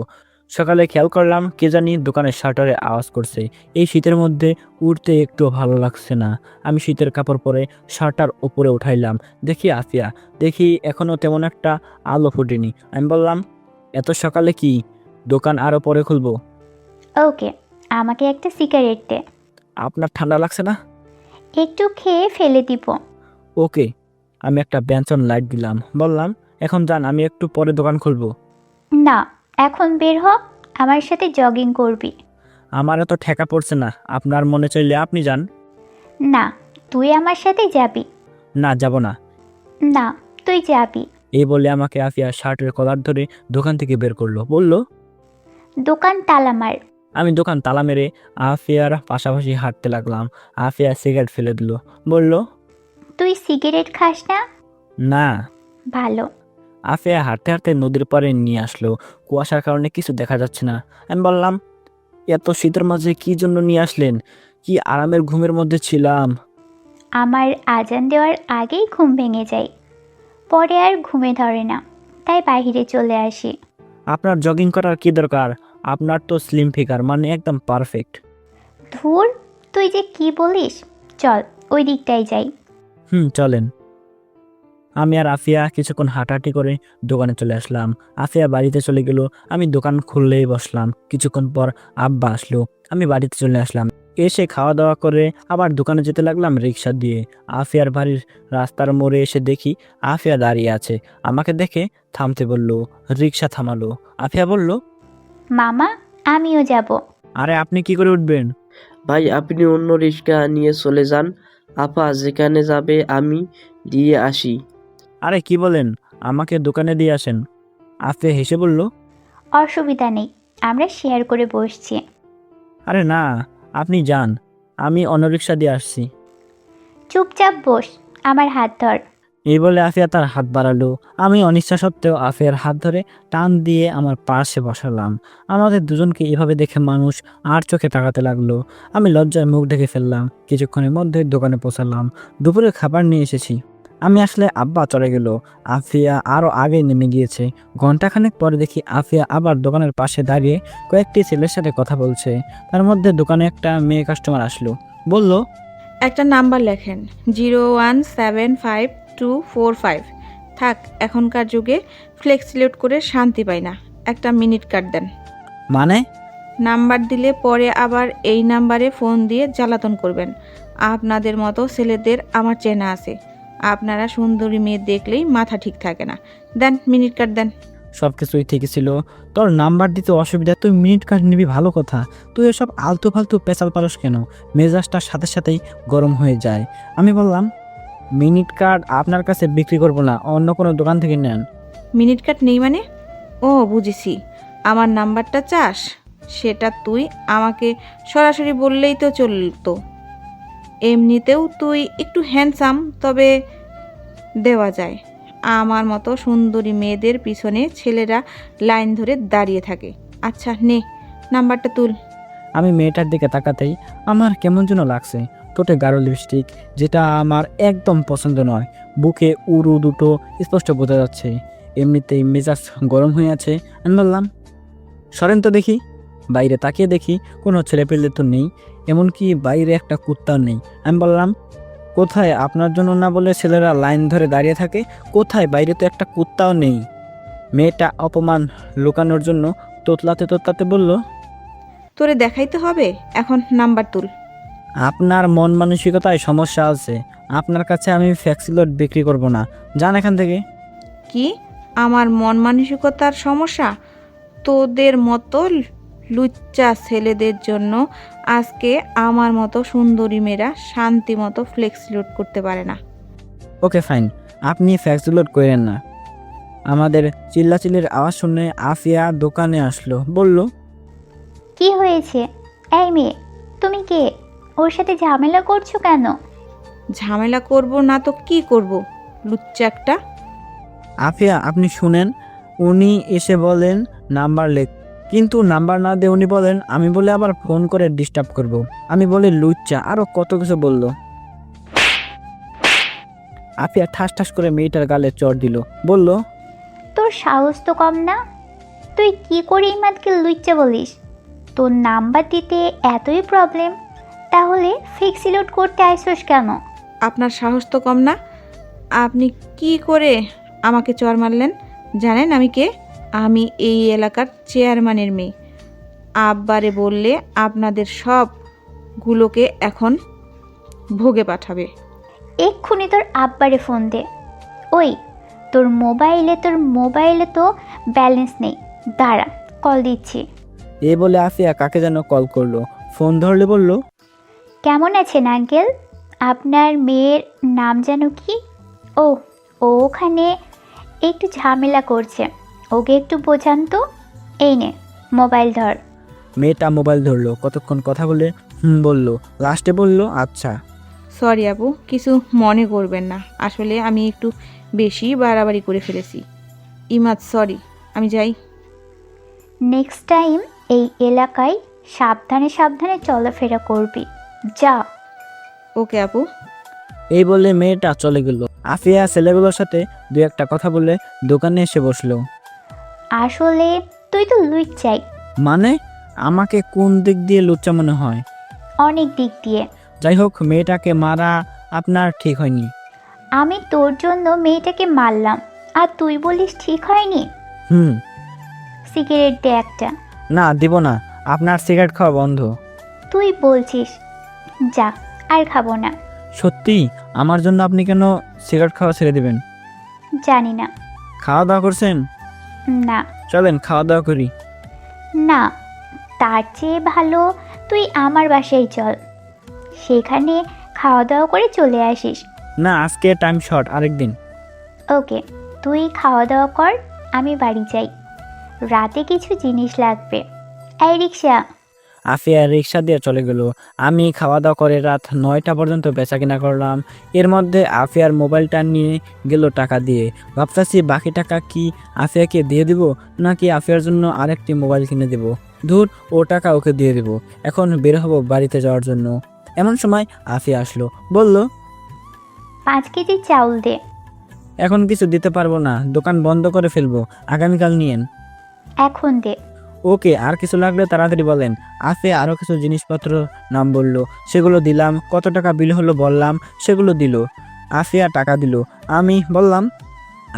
সকালে খেয়াল করলাম কে জানি দোকানের শাটারে আওয়াজ করছে। এই শীতের মধ্যে উঠতে একটু ভালো লাগছে না। আমি শীতের কাপড় পরে শাটার উপরে উঠাইলাম। দেখি আফিয়া, দেখি এখনো তেমন একটা আলো ফুটেনি। আমি বললাম, এত সকালে কি, দোকান আরো পরে খুলবো। ওকে, আমাকে একটা সিগারেট দে। আপনার ঠান্ডা লাগছে না? একটু খেয়ে ফেলে দিব। ওকে। আমি একটা ব্যঞ্জন লাইট দিলাম, বললাম, এখন যান, আমি একটু পরে দোকান খুলবো। না, এখন বের হ, আমার সাথে জগিং করবি। আমার এত ঠেকা পড়ছে না, আপনার মনে চাইলে আপনি যান। না, তুই আমার সাথে যাবি। না, যাব না। না, তুই যাবি। এই বলে আমাকে আফিয়া শার্টের কলার ধরে দোকান থেকে বের করলো। বলল, দোকান তালা মার। আমি দোকান তালা মেরে আফিয়ার পাশাপাশি হাঁটতে লাগলাম। আফিয়া সিগারেট ফেলে দিল, বলল, তুই সিগারেট খাস না? না। ভালো। আফিয়া হাঁটতে হাঁটতে নদীর পাড়ে নিয়ে আসলো। কুয়াশার কারণে কিছু দেখা যাচ্ছে না। আমি বললাম, এত শীতের মাঝে কি জন্য নিয়ে আসলেন? কি আরামের ঘুমের মধ্যে ছিলাম। আমার আজান দেওয়ার আগেই ঘুম ভেঙে যায়, পরে আর ঘুমে ধরে না, তাই বাইরে চলে আসি। আপনার জগিং করার কি দরকার? আপনার তো স্লিম ফিগার, মানে একদম পারফেক্ট। ধুর, তুই যে কি বলিস, চল ওই দিকটাই যাই। চলেন। আমি আর আফিয়া কিছুক্ষণ হাঁটাহাঁটি করে দোকানে চলে আসলাম। আফিয়া বাড়িতে চলে গেল, আমি দোকান খুললেই বসলাম। কিছুক্ষণ পর আব্বা আসলো, আমি বাড়িতে চলে আসলাম। এসে খাওয়া দাওয়া করে আবার দোকানে যেতে লাগলাম রিক্সা দিয়ে। আফিয়ার বাড়ির রাস্তার মোড়ে এসে দেখি আফিয়া দাঁড়িয়ে আছে। আমাকে দেখে থামতে বলল, রিক্সা থামালো। আফিয়া বলল, মামা, আমিও যাব। আরে আপনি কি করে উঠবেন? ভাই আপনি অন্য রিক্সা নিয়ে চলে যান, আপা যেখানে যাবে আমি দিয়ে আসি। আরে কি বলেন, আমাকে দোকানে দিয়ে আসেন। আফিয়া হেসে বলল, অসুবিধা নেই, আমরা শেয়ার করে বসছি। আরে না, আপনি যান, আমি অন্য রিক্সা দিয়ে আসছি। চুপচাপ বস, আমার হাত ধর। এই বলে আফিয়া তার হাত বাড়ালো। আমি অনিচ্ছা সত্ত্বেও আফিয়ার হাত ধরে টান দিয়ে আমার পাশে বসালাম। আমাদের দুজনকে এভাবে দেখে মানুষ আর চোখে তাকাতে লাগলো। আমি লজ্জায় মুখ ঢেকে ফেললাম। কিছুক্ষণের মধ্যে দোকানে পৌঁছালাম। দুপুরে খাবার নিয়ে এসেছি। আমি আসলে আব্বা চলে গেল। আফিয়া আরও আগে নেমে গিয়েছে। ঘন্টাখানেক পরে দেখি আফিয়া আবার দোকানের পাশে দাঁড়িয়ে কয়েকটি ছেলের সাথে কথা বলছে। তার মধ্যে দোকানে একটা মেয়ে কাস্টমার আসলো, বলল, একটা নাম্বার লেখেন 0175245। থাক, এখনকার যুগে ফ্লেক্সিলোড করে শান্তি পাই না, একটা মিনিট কার্ড দেন। মানে? নাম্বার দিলে পরে আবার এই নাম্বারে ফোন দিয়ে জ্বালাতন করবেন। আপনাদের মতো ছেলেদের আমার চেনা আছে, আপনারা সুন্দরী মেয়ে দেখলেই মাথা ঠিক থাকে না। দেন, মিনিট কার্ড দেন। সব কিছুই ঠিকই ছিল, তোর নাম্বার দিতে অসুবিধা, তুই মিনিট কার্ড নিবি ভালো কথা, তুই এসব আলতু ফালতু পেঁচাল পারস কেন? মেজাজটার সাথে সাথেই গরম হয়ে যায়। আমি বললাম, মিনিট কার্ড আপনার কাছে বিক্রি করবো না, অন্য কোনো দোকান থেকে নেন। মিনিট কার্ড নেই মানে? ও বুঝেছি, আমার নাম্বারটা চাস, সেটা তুই আমাকে সরাসরি বললেই তো চলতো। এমনিতেও তুই একটু হ্যান্ডসাম, তবে দেওয়া যায়। আমার মতো সুন্দরী মেয়েদের পিছনে ছেলেরা লাইন ধরে দাঁড়িয়ে থাকে। আচ্ছা নে, নাম্বারটা তুল। আমি মেয়েটার দিকে তাকাতেই আমার কেমন যেন লাগছে। ঠোঁটে গাঢ় লিপস্টিক, যেটা আমার একদম পছন্দ নয়। বুকে উরু দুটো স্পষ্ট বোঝা যাচ্ছে। এমনিতেই মেজাজ গরম হয়ে আছে। আমি বললাম, সরেন তো দেখি। বাইরে তাকিয়ে দেখি কোনো ছেলেপেলে তো নেই, এমনকি বাইরে একটা কুত্তাও নেই। আমি বললাম, কোথায়? আপনার জন্য না বলে ছেলেরা লাইন ধরে দাঁড়িয়ে থাকে, কোথায়? বাইরে তো একটা কুত্তাও নেই। মেয়েটা অপমান লুকানোর জন্য তোতলাতে তোতলাতে বলল, তোরে দেখাইতে হবে, এখন নাম্বার তুল। আপনার মন মানসিকতায় সমস্যা আছে। আপনার কাছে আমি ফ্যাক্সিলোড বিক্রি করব না, যান এখান থেকে। কি আমার মন মানসিকতার সমস্যা? তোদের মতো লুচ্চা ছেলেদের জন্য আজকে আমার মতো সুন্দরী মেয়েরা শান্তি মতো ফ্লেক্সিলোড করতে পারে না। ওকে ফাইন, আপনি ফ্যাক্সিলোড করেন না। আমাদের চিল্লাচিল্লির আওয়াজ শুনে আফিয়া দোকানে আসলো, বলল, কি হয়েছে? এই মেয়ে, তুমি কে? ওর সাথে ঝামেলা করছো কেন? ঝামেলা করব না তো কি করব, লুচ্চা একটা। আফিয়া আপনি শুনেন, উনি এসে বলেন নাম্বার লেখ, কিন্তু নাম্বার না দিয়ে উনি বলেন আমি বলে আবার ফোন করে ডিস্টার্ব করব। আমি বলি লুচ্চা, আরও কত কিছু বলল। আফিয়া ঠাস ঠাস করে মেয়েটার গালে চড় দিল, বলল, তোর সাহস তো কম না? তুই কি করে ইমাদকে লুচ্চা বলিস? তোর নাম্বার দিতে এতই প্রবলেম, তাহলে ফিক্সিলোড করতে আইসোস কেন? আপনার সাহস তো কম না? আপনি কি করে আমাকে চর মারলেন? জানেন আমি কে? আমি এই এলাকার চেয়ারম্যানের মেয়ে। আব্বারে বললে আপনাদের সবগুলোকে এখন ভোগে পাঠাবে। এক্ষুনি তোর আব্বারে ফোন দে। ওই, তোর মোবাইলে তো ব্যালেন্স নেই, দাঁড়া কল দিচ্ছি। এ বলে আফিয়া কাকে যেন কল করলো। ফোন ধরলে বলল, কেমন আছেন আঙ্কেল? আপনার মেয়ের নাম যেন কি? ও ও ওখানে একটু ঝামেলা করছে, ওকে একটু বোঝান তো। এই নে মোবাইল ধর। মেয়েটা মোবাইল ধরলো, কতক্ষণ কথা বলে বলল, লাস্টে বলল, আচ্ছা। সরি আপু, কিছু মনে করবেন না, আসলে আমি একটু বেশি বাড়াবাড়ি করে ফেলেছি। ইমাদ সরি, আমি যাই। নেক্সট টাইম এই এলাকায় সাবধানে সাবধানে চলাফেরা করবি, যা। ওকে আপু। এই বলে মেয়েটা চলে গেল। আফিয়া ছেলেগুলোর সাথে দু একটা কথা বলে দোকানে এসে বসলো। আসলে তুই তো লুচ্চাই, মানে আমাকে কোন দিক দিয়ে লুচ্চা মনে হয়? অনেক দিক দিয়ে। যাই হোক, মেয়েটাকে মারা আপনার ঠিক হয়নি। আমি তোর জন্য মেয়েটাকে মারলাম, আর তুই বলিস ঠিক হয়নি? হুম। সিগারেট দে একটা। না দিব না, আপনার সিগারেট খাওয়া বন্ধ। তুই বলছিস, যা আর খাবো না। সত্যি? আমার জন্য আপনি কেন সিগারেট খাওয়া ছেড়ে দেবেন? জানি না। খাওয়া দাওয়া করছেন? না চলেন খাওয়া দাওয়া করি। না, তার চেয়ে ভালো তুই আমার বাসায় চল, সেখানে খাওয়া দাওয়া করে চলে আসিস। না, আজকে টাইম শর্ট, আরেকদিন। ওকে, তুই খাওয়া দাওয়া কর, আমি বাড়ি যাই, রাতে কিছু জিনিস লাগবে। এই রিক্সা। আফিয়া রিক্সা দিয়ে চলে গেল। আমি খাওয়া দাওয়া করে রাত 9টা পর্যন্ত বেচা কিনা করলাম। এর মধ্যে আফিয়ার মোবাইলটা নিয়ে গেল টাকা দিয়ে। ভাবতেছি বাকি টাকা কি আফিয়াকে দিয়ে দিব, নাকি আফিয়ার জন্য আরেকটি মোবাইল কিনে দেব। ধুর, ও টাকা ওকে দিয়ে দেব। এখন বের হবো বাড়িতে যাওয়ার জন্য। এমন সময় আফিয়া আসলো, বলল, 5 কেজি চাউল দে। এখন কিছু দিতে পারবো না, দোকান বন্ধ করে ফেলবো, আগামীকাল নিয়েন। এখন দে। ওকে, আর কিছু লাগলে তাড়াতাড়ি বলেন। আফিয়া আরও কিছু জিনিসপত্র নাম বলল, সেগুলো দিলাম। কত টাকা বিল হলো বললাম, সেগুলো দিল। আফিয়া টাকা দিল। আমি বললাম,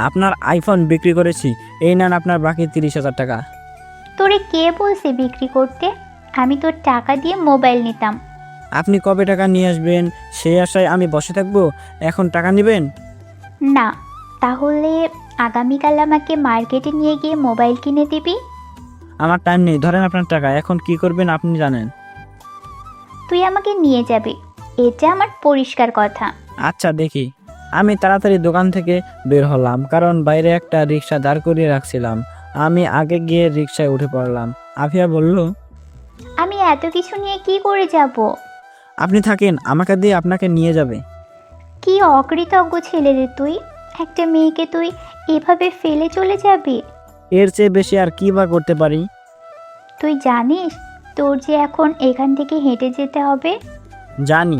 আপনার আইফোন বিক্রি করেছি, এই নেন আপনার বাকি 30,000 টাকা। তোরে কে বলছে বিক্রি করতে? আমি তোর টাকা দিয়ে মোবাইল নিতাম। আপনি কবে টাকা নিয়ে আসবেন সেই আশায় আমি বসে থাকবো, এখন টাকা নেবেন? না, তাহলে আগামীকাল আমাকে মার্কেটে নিয়ে গিয়ে মোবাইল কিনে দিবি। আমার টাইম নেই, ধরেন আপনার টাকা, এখন কি করবেন আপনি জানেন। তুই আমাকে নিয়ে যাবি, এটা আমার পরিষ্কার কথা। আচ্ছা দেখি। আমি তাড়াতাড়ি দোকান থেকে বের হলাম, কারণ বাইরে একটা রিক্সা দাঁড় করিয়ে রাখছিলাম। আমি আগে গিয়ে রিক্সায় উঠে পড়লাম। আফিয়া বলল, আমি এত কিছু নিয়ে কি করে যাব? আপনি থাকেন, আমাকে দিয়ে আপনাকে নিয়ে যাবে। কি অকৃতজ্ঞ ছেলে রে তুই! একটা মেয়েকে তুই এভাবে ফেলে চলে যাবি? এর চেয়ে বেশি আর কি বা করতে পারি? তুই জানিস তোর যে এখন এখান থেকে হেঁটে যেতে হবে? জানি।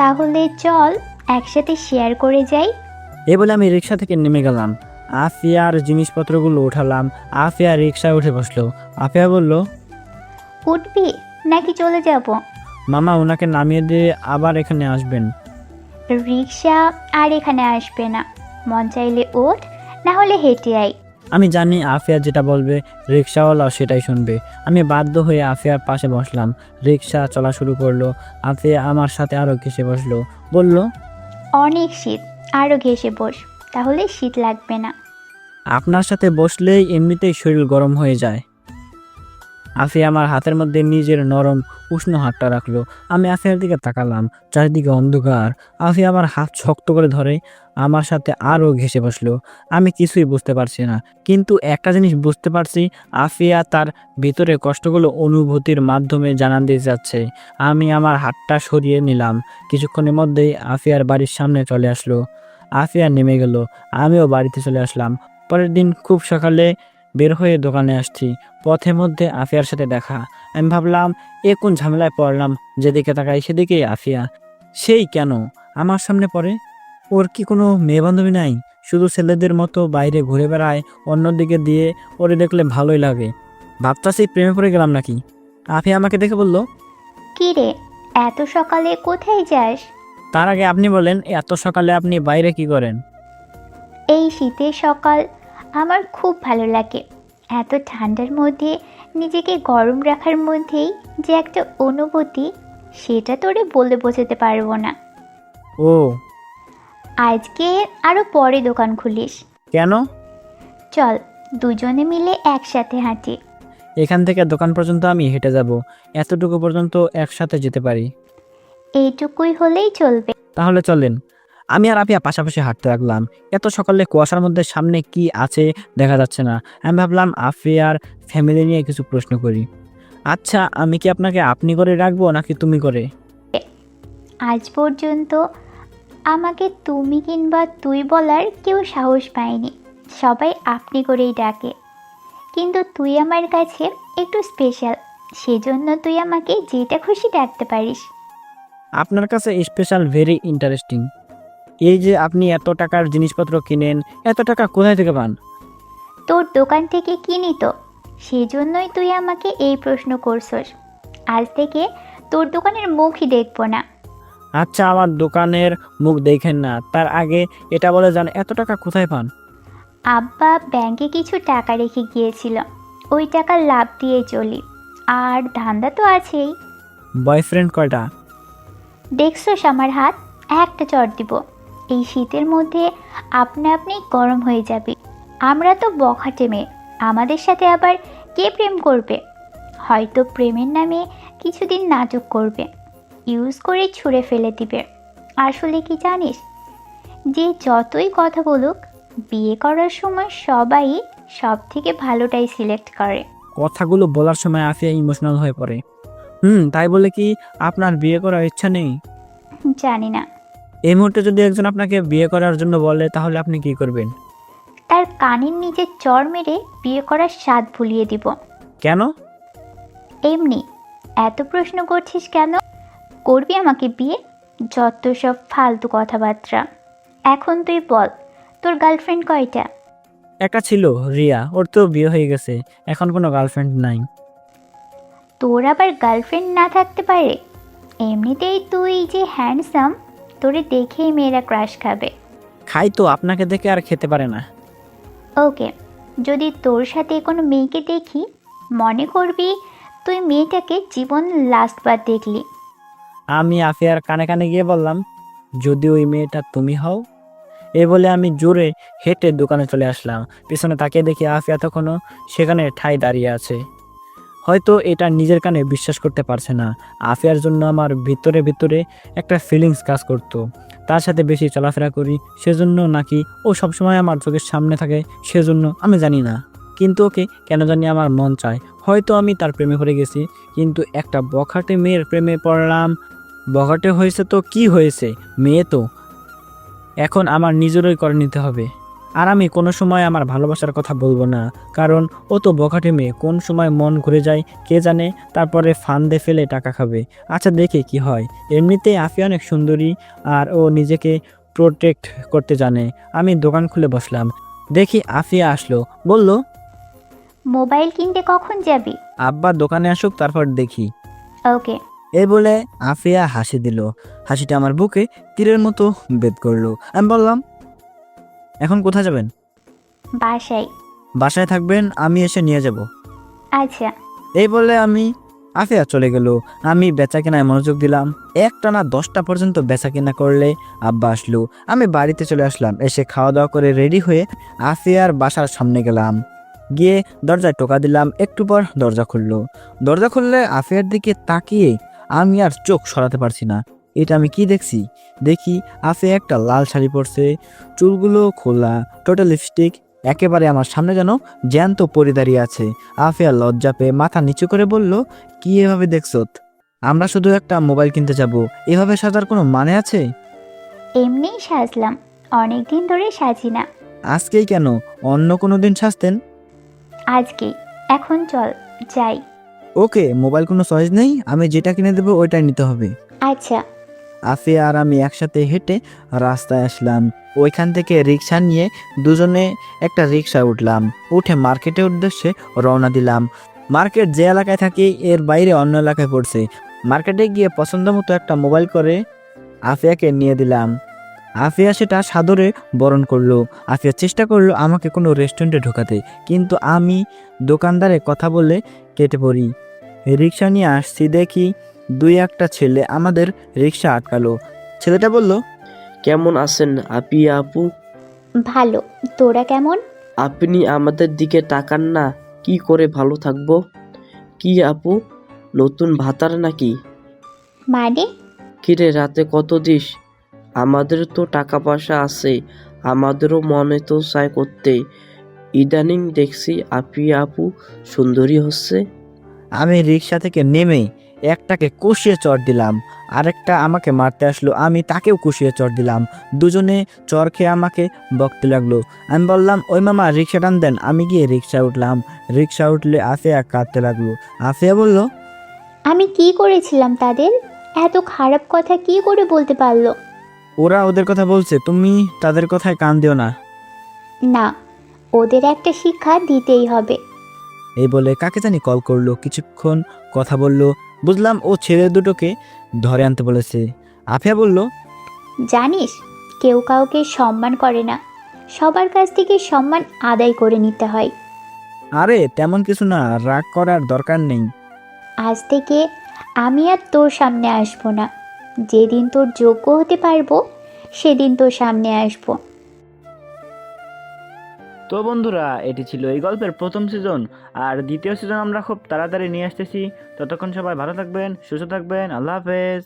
তাহলে চল একসাথে শেয়ার করে যাই। এ বলে আমি রিক্সা থেকে নেমে গেলাম। আফিয়ার জিনিসপত্রগুলো উঠালাম। আফিয়া রিক্সায় উঠে বসলো। আফিয়া বলল, উঠবি নাকি চলে যাব? মামা ওনাকে নামিয়ে দিয়ে আবার এখানে আসবেন। রিক্সা আর এখানে আসবে না, মন চাইলে ওঠ, না হলে হেঁটে আই। আমি জানি আফিয়া যেটা বলবে রিক্সাওয়ালা সেটাই শুনবে। আমি বাধ্য হয়ে আফিয়ার পাশে বসলাম। রিক্সা চলা শুরু করলো। আফিয়া আমার সাথে আরও ঘেসে বসলো, বলল, অনেক শীত, আরও ঘেসে বস, তাহলে শীত লাগবে না। আপনার সাথে বসলেই এমনিতেই শরীর গরম হয়ে যায়। আফিয়া আমার হাতের মধ্যে নিজের নরম উষ্ণ হাতটা রাখলো। আমি আফিয়ার দিকে তাকালাম, চারিদিকে অন্ধকার। আফিয়া আমার হাত শক্ত করে ধরে আমার সাথে আরও ঘেঁষে বসলো। আমি কিছুই বুঝতে পারছি না, কিন্তু একটা জিনিস বুঝতে পারছি, আফিয়া তার ভিতরে কষ্টগুলো অনুভূতির মাধ্যমে জানান দিয়ে যাচ্ছে। আমি আমার হাতটা সরিয়ে নিলাম। কিছুক্ষণের মধ্যেই আফিয়ার বাড়ির সামনে চলে আসলো। আফিয়া নেমে গেল, আমিও বাড়িতে চলে আসলাম। পরের দিন খুব সকালে বের হয়ে দোকানে আসছি, পথের মধ্যে আফিয়ার সাথে দেখা। আমি ভাবলাম এ কোন ঝামেলায় পড়লাম, যেদিকে তাকাই সেদিকেই আফিয়া। সেই কেন আমার সামনে পড়ে? ওর কি কোনো মেয়ে বান্ধবী নাই? শুধু ছেলেদের মতো বাইরে ঘুরে বেড়ায়, অন্যদিকে দিয়ে ওরে দেখলে ভালোই লাগে। ভাবতাছি প্রেমে পড়ে গেলাম নাকি। আফিয়া আমাকে দেখে বলল, কি রে, এত সকালে কোথায় যাস? তার আগে আপনি বলেন এত সকালে আপনি বাইরে কি করেন? এই শীতের সকাল আমার খুব ভালো লাগে। এত ঠান্ডার মধ্যে নিজেকে গরম রাখার মধ্যেই যে একটা অনুভূতি, সেটা তোরে বলে বোঝাতে পারবো না। ও আজকে আরও পরে দোকান খুলিস। কেন? চল দুজনে মিলে একসাথে হাঁটি। এখান থেকে দোকান পর্যন্ত আমি হেঁটে যাব, এতটুকু পর্যন্ত একসাথে যেতে পারি। এইটুকুই হলেই চলবে। তাহলে চলেন। আমি আর আফিয়া পাশাপাশি হাঁটতে লাগলাম। এত সকালে কুয়াশার মধ্যে সামনে কি আছে দেখা যাচ্ছে না। আমি ভাবলাম আফিয়ার ফ্যামিলি নিয়ে কিছু প্রশ্ন করি। আচ্ছা, আমি কি আপনাকে আপনি করে রাখবো নাকি তুমি করে? আজ পর্যন্ত আমাকে তুমি কিংবা তুই বলার কেউ সাহস পায়নি, সবাই আপনি করেই ডাকে। কিন্তু তুই আমার কাছে একটু স্পেশাল, সেজন্য তুই আমাকে যেটা খুশি ডাকতে পারিস। আপনার কাছে স্পেশাল ভেরি ইন্টারেস্টিং। এই যে আপনি এত টাকার জিনিসপত্র কিনেন, এত টাকা কোথায় থেকে পান? তোর দোকান থেকে কিনি তো, সেজন্যই তুই আমাকে এই প্রশ্ন করছস। আজ থেকে তোর দোকানের মুখই দেখব না। আচ্ছা, আমার দোকানের মুখ দেখেন না, তার আগে এটা বলে যান এত টাকা কোথায় পান? আব্বা ব্যাংকে কিছু টাকা রেখে গিয়েছিল, ওই টাকা লাভ দিয়ে চলি। আর ধান্দা তো আছেই। বয়ফ্রেন্ড কয়টা? দেখছস আমার হাত, একটা চড় দিব। এই শীতের মধ্যে আপনা আপনি গরম হয়ে যাবে। আমরা তো বখাটে মেয়ে, আমাদের সাথে আবার কে প্রেম করবে? হয়তো প্রেমের নামে কিছুদিন নাটক করবে, ইউজ করে ছুঁড়ে ফেলে দিবে। আসলে কি জানিস, যে যতই কথা বলুক, বিয়ে করার সময় সবাই সব থেকে ভালোটাই সিলেক্ট করে। কথাগুলো বলার সময় আফিয়া ইমোশনাল হয়ে পড়ে। তাই বলে কি আপনার বিয়ে করার ইচ্ছা নেই? জানি না। এই মুহূর্তে যদি একজন আপনাকে বিয়ে করার জন্য বলে, তাহলে আপনি কি করবেন? তার কানের নিচে চড় মেরে বিয়ে করার স্বাদ ভুলিয়ে দিব। কেন? এমনি। এত প্রশ্ন করছিস কেন? করবি আমাকে বিয়ে? যত সব ফালতু কথাবার্তা। এখন তুই বল, তোর গার্লফ্রেন্ড কয়টা? একটা ছিল, রিয়া, ওর তো বিয়ে হয়ে গেছে, এখন কোনো গার্লফ্রেন্ড নাই। তোর আবার গার্লফ্রেন্ড না থাকতে পারে? এমনিতেই তুই যে হ্যান্ডসাম, তোরে দেখেই মেয়েরা ক্রাশ খাবে। খাই তো, আপনাকে দেখে আর খেতে পারে না। ওকে, যদি তোর সাথে কোনো মেয়েকে দেখি, মনে করবি তুই মেয়েটাকে জীবন লাস্টবার দেখলি। আমি আফিয়ার কানে কানে গিয়ে বললাম, যদি ওই মেয়েটা তুমি হও। এ বলে আমি জোরে হেঁটে দোকানে চলে আসলাম। পিছনে তাকিয়ে দেখি আফিয়া তখনও সেখানে ঠাই দাঁড়িয়ে আছে। হয়তো এটা নিজের কানে বিশ্বাস করতে পারছে না। আফিয়ার জন্য আমার ভিতরে ভিতরে একটা ফিলিংস কাজ করতো। তার সাথে বেশি চলাফেরা করি সেজন্য, নাকি ও সবসময় আমার চোখের সামনে থাকে সেজন্য, আমি জানি না। কিন্তু ওকে কেন জানি আমার মন চায়। হয়তো আমি তার প্রেমে পড়ে গেছি, কিন্তু একটা বখাটে মেয়ের প্রেমে পড়লাম। বখাটে হয়েছে তো কি হয়েছে, মেয়ে তো। এখন আমার নিজেরই করে নিতে হবে। আর আমি কোনো সময় আমার ভালোবাসার কথা বলবো না, কারণ ও তো বখাটে মেয়ে, কোন সময় মন ঘুরে যায় কে জানে, তারপরে ফান্দে ফেলে টাকা খাবে। আচ্ছা, দেখে কি হয়। এমনিতেই আফিয়া অনেক সুন্দরী, আর ও নিজেকে প্রোটেক্ট করতে জানে। আমি দোকান খুলে বসলাম, দেখি আফিয়া আসলো। বলল, মোবাইল কিনতে কখন যাবি? আব্বা দোকানে আসুক, তারপর দেখি। ওকে। এই বলে আফিয়া হাসি দিল। হাসিটা আমার বুকে তীরের মতো বেদ করলো। আমি বললাম, এখন কোথায় যাবেন? বাসায়। বাসায় থাকবেন, আমি এসে নিয়ে যাব। আচ্ছা। এই বলে আফিয়া চলে গেল। আমি বেচা কেনায় মনোযোগ দিলাম। একটানা 10টা পর্যন্ত বেচা কেনা করলে আব্বা আসলো। আমি বাড়িতে চলে আসলাম। এসে খাওয়া দাওয়া করে রেডি হয়ে আফিয়ার বাসার সামনে গেলাম। গিয়ে দরজায় টোকা দিলাম, একটু পর দরজা খুললো। দরজা খুললে আফিয়ার দিকে তাকিয়ে আমি আর চোখ সরাতে পারছি না। এটা আমি কি দেখছি? দেখি আফিয়া একটা লাল শাড়ি পরছে, চুলগুলো খোলা, টোটাল লিপস্টিক, একেবারে আমার সামনে যেন জ্যান্ত পরি দাঁড়িয়ে আছে। আফিয়া লজ্জা পেয়ে মাথা নিচু করে বলল, কি এভাবে দেখছত? আমরা শুধু একটা মোবাইল কিনতে যাব, এভাবে সাজার কোনো মানে আছে? এমনিই সাজলাম, অনেক দিন ধরে সাজি না। আজকেই কেন? অন্য কোনো দিন সাজতেন। আজকেই। এখন চল যাই। ওকে, মোবাইল কোনো চয়েস নেই, আমি যেটা কিনে দেবো ওইটাই নিতে হবে। আচ্ছা। আফিয়া আর আমি একসাথে হেঁটে রাস্তায় আসলাম। ওইখান থেকে রিক্সা নিয়ে দুজনে একটা রিক্সা উঠলাম, উঠে মার্কেটের উদ্দেশ্যে রওনা দিলাম। মার্কেট যে এলাকায় থাকি এর বাইরে অন্য এলাকায় পড়ছে। মার্কেটে গিয়ে পছন্দ মতো একটা মোবাইল করে আফিয়াকে নিয়ে দিলাম। আফিয়া সেটা সাদরে বরণ করলো। আফিয়া চেষ্টা করলো আমাকে কোনো রেস্টুরেন্টে ঢোকাতে, কিন্তু আমি দোকানদারে কথা বলে কেটে পড়ি। রিক্সা নিয়ে আসছি, দেখি দুই একটা ছেলে আমাদের রিক্সা আটকালো। ছেলেটা বলল, কেমন আছেন আপি আপু? ভালো। তোরা কেমন? আপনি আমাদের দিকে তাকান না, কি করে ভালো থাকবো? কি আপু, নতুন ভাতার নাকি? মানে? কিরে রাতে কত দিস? আমাদের তো টাকা পয়সা আছে, আমাদেরও মনে তো চায় করতে। ইদানিং দেখছি আপি আপু সুন্দরী হচ্ছে। আমি রিক্সা থেকে নেমে একটাকে কষিয়ে চড় দিলাম, আরেকটা আমাকে মারতে আসলো, আমি তাকেও কষিয়ে চড় দিলাম। দুজনে চড় খেয়ে আমাকে বকতে লাগলো। আমি বললাম, ওই মামা রিক্সা টান দেন। আমি গিয়ে রিক্সা উঠলাম। রিক্সা উঠলে আফিয়া কাঁদতে লাগলো। আফিয়া বলল, আমি কি করেছিলাম তাদের? এত খারাপ কথা কি করে বলতে পারলো? ওরা ওদের কথা বলছে, তুমি তাদের কথায় কান দিও না। না, ওদের একটা শিক্ষা দিতেই হবে। এই বলে কাকে জানি কল করলো, কিছুক্ষণ কথা বলল। বুঝলাম ও ছেলে দুটোকে ধরে আনতে বলেছে। আফিয়া বলল, জানিস, কেউ কাউকে সম্মান করে না, সবার কাছ থেকে সম্মান আদায় করে নিতে হয়। আরে তেমন কিছু না, রাগ করার দরকার নেই। আজ থেকে আমি আর তোর সামনে আসবো না। যেদিন তোর যোগ্য হতে পারবো সেদিন তোর সামনে আসবো। তো বন্ধুরা, এটি ছিল এই গল্পের প্রথম সিজন। আর দ্বিতীয় সিজন আমরা খুব তাড়াতাড়ি নিয়ে আসতেছি। ততক্ষণ সবাই ভালো থাকবেন, সুস্থ থাকবেন। আল্লাহ হাফেজ।